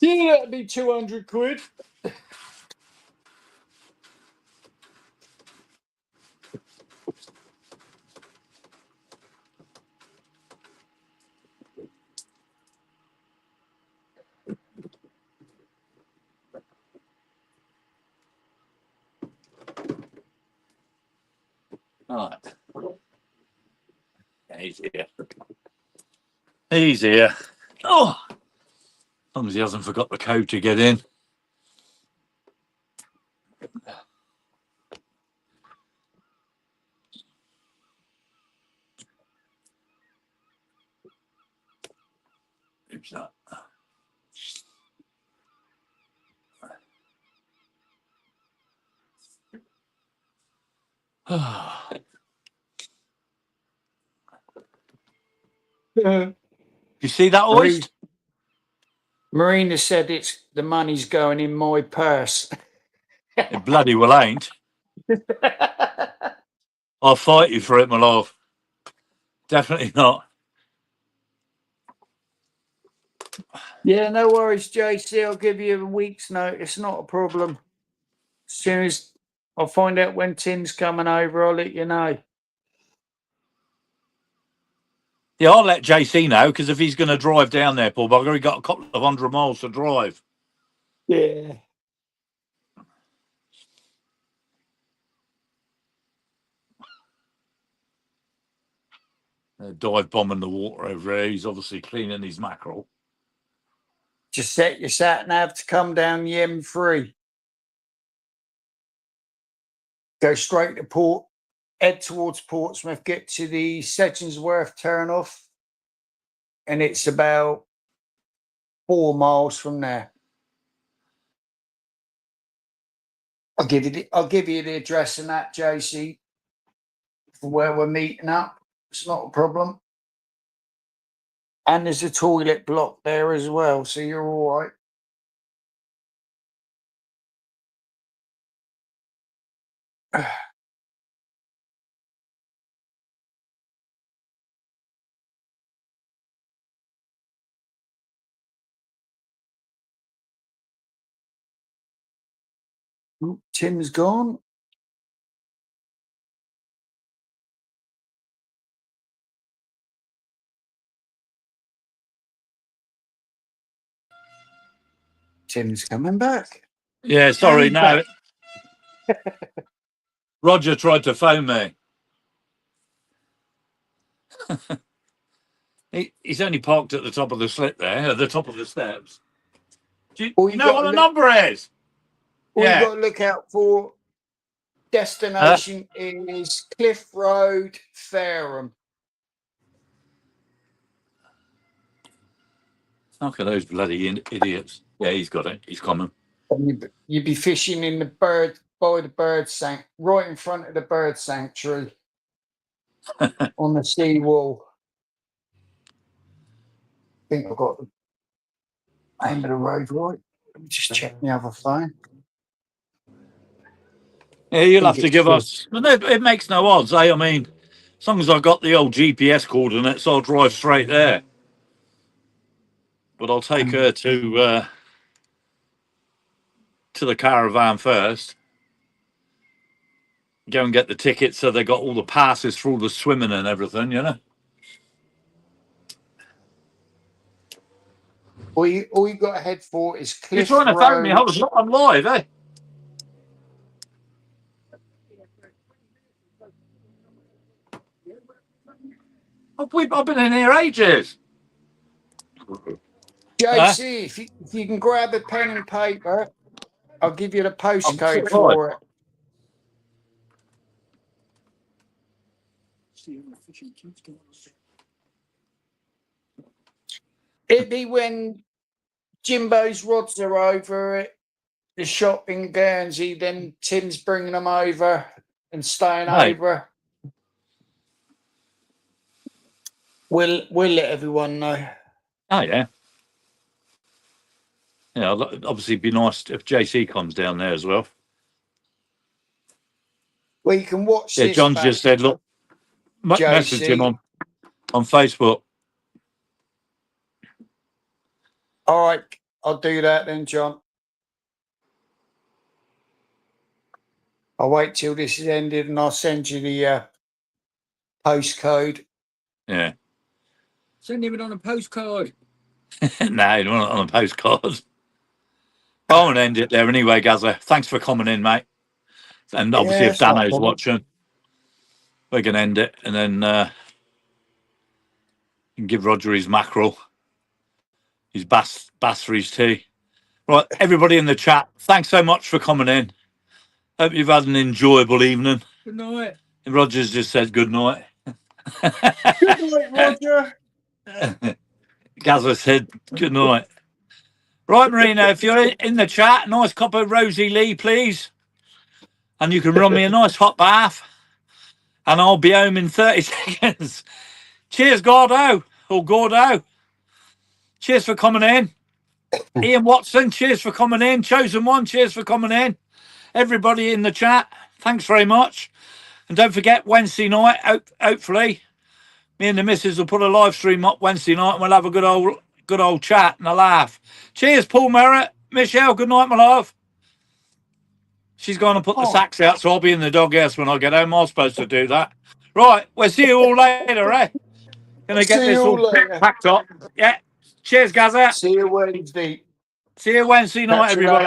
Yeah, that'd be 200 quid. All right. Yeah, he's here. He's here. Oh, as long as he hasn't forgot the code to get in. Oops, no. You see that hoist? Marina said it's the money's going in my purse. It bloody well ain't. I'll fight you for it, my love. Definitely not. Yeah, no worries, JC. I'll give you a week's notice. Not a problem. As soon as I find out when Tim's coming over, I'll let you know. Yeah, I'll let JC know, because if he's going to drive down there, Paul Bugger, he got a couple of 100 miles to drive. Yeah. Dive bombing the water over here. He's obviously cleaning his mackerel. Just set your sat nav to come down the M3. Go straight to port, head towards Portsmouth, get to the Sedgensworth turnoff, and it's about 4 miles from there. I'll give you the address and that, JC, for where we're meeting up. It's not a problem. And there's a toilet block there as well, so you're all right. Tim's gone. Tim's coming back. Yeah, sorry, He's no. back. Roger tried to phone me. He's only parked at the top of the slip there, at the top of the steps. Do All you you know got what to the look- number is? All you Yeah. got to look out for destination is Cliff Road, Fareham. Look at those bloody idiots. Yeah, he's got it. He's coming. And you'd be fishing in the by the bird right in front of the bird sanctuary on the sea wall. I think I've got the name of the road right. Let me just check my other phone. Yeah, you'll Think have to it's give good. us. It makes no odds, eh? I mean, as long as I've got the old GPS coordinates, I'll drive straight there. But I'll take her to the caravan first. Go and get the tickets so they got all the passes for all the swimming and everything, you know? All you got to head for is You're Cliff trying to phone me. Road. I'm live, eh? I've been in here ages. JC, if you can grab a pen and paper, I'll give you the postcode surprised. for it. It'd be when Jimbo's rods are over at the shop in Guernsey, then Tim's bringing them over and staying Hey. over. We'll let everyone know. Oh, yeah. Yeah, obviously it'd be nice if JC comes down there as well. Well, you can watch Yeah, this. John back, just said, look, message him JC. on Facebook. All right, I'll do that then, John. I'll wait till this is ended and I'll send you the postcode. Yeah. Send him it on a postcard. No, not on a postcard. I won't end it there anyway, Gazza. Thanks for coming in, mate. And obviously, Yeah, if it's not a Dano's problem. watching, we're going to end it and then give Roger his mackerel, his bass for his tea. Right, everybody in the chat, thanks so much for coming in. Hope you've had an enjoyable evening. Good night. Roger's just said good night. Good night, Roger. Gazza said good night. Right, Marina, if you're in the chat, nice cup of Rosie Lee, please. And you can run me a nice hot bath. And I'll be home in 30 seconds. Cheers, Gordo. Or Gordo. Cheers for coming in. Ian Watson, cheers for coming in. Chosen One, cheers for coming in. Everybody in the chat, thanks very much. And don't forget, Wednesday night, hopefully, me and the missus will put a live stream up Wednesday night and we'll have a good old chat and a laugh. Cheers, Paul Merritt. Michelle, good night, my love. She's going to put the sacks out, so I'll be in the doghouse when I get home. I'm supposed to do that. Right, we'll see you all later, eh? Gonna get this all packed up. Yeah. Cheers, Gazza. See you Wednesday. See you Wednesday night, Catch you later. everybody.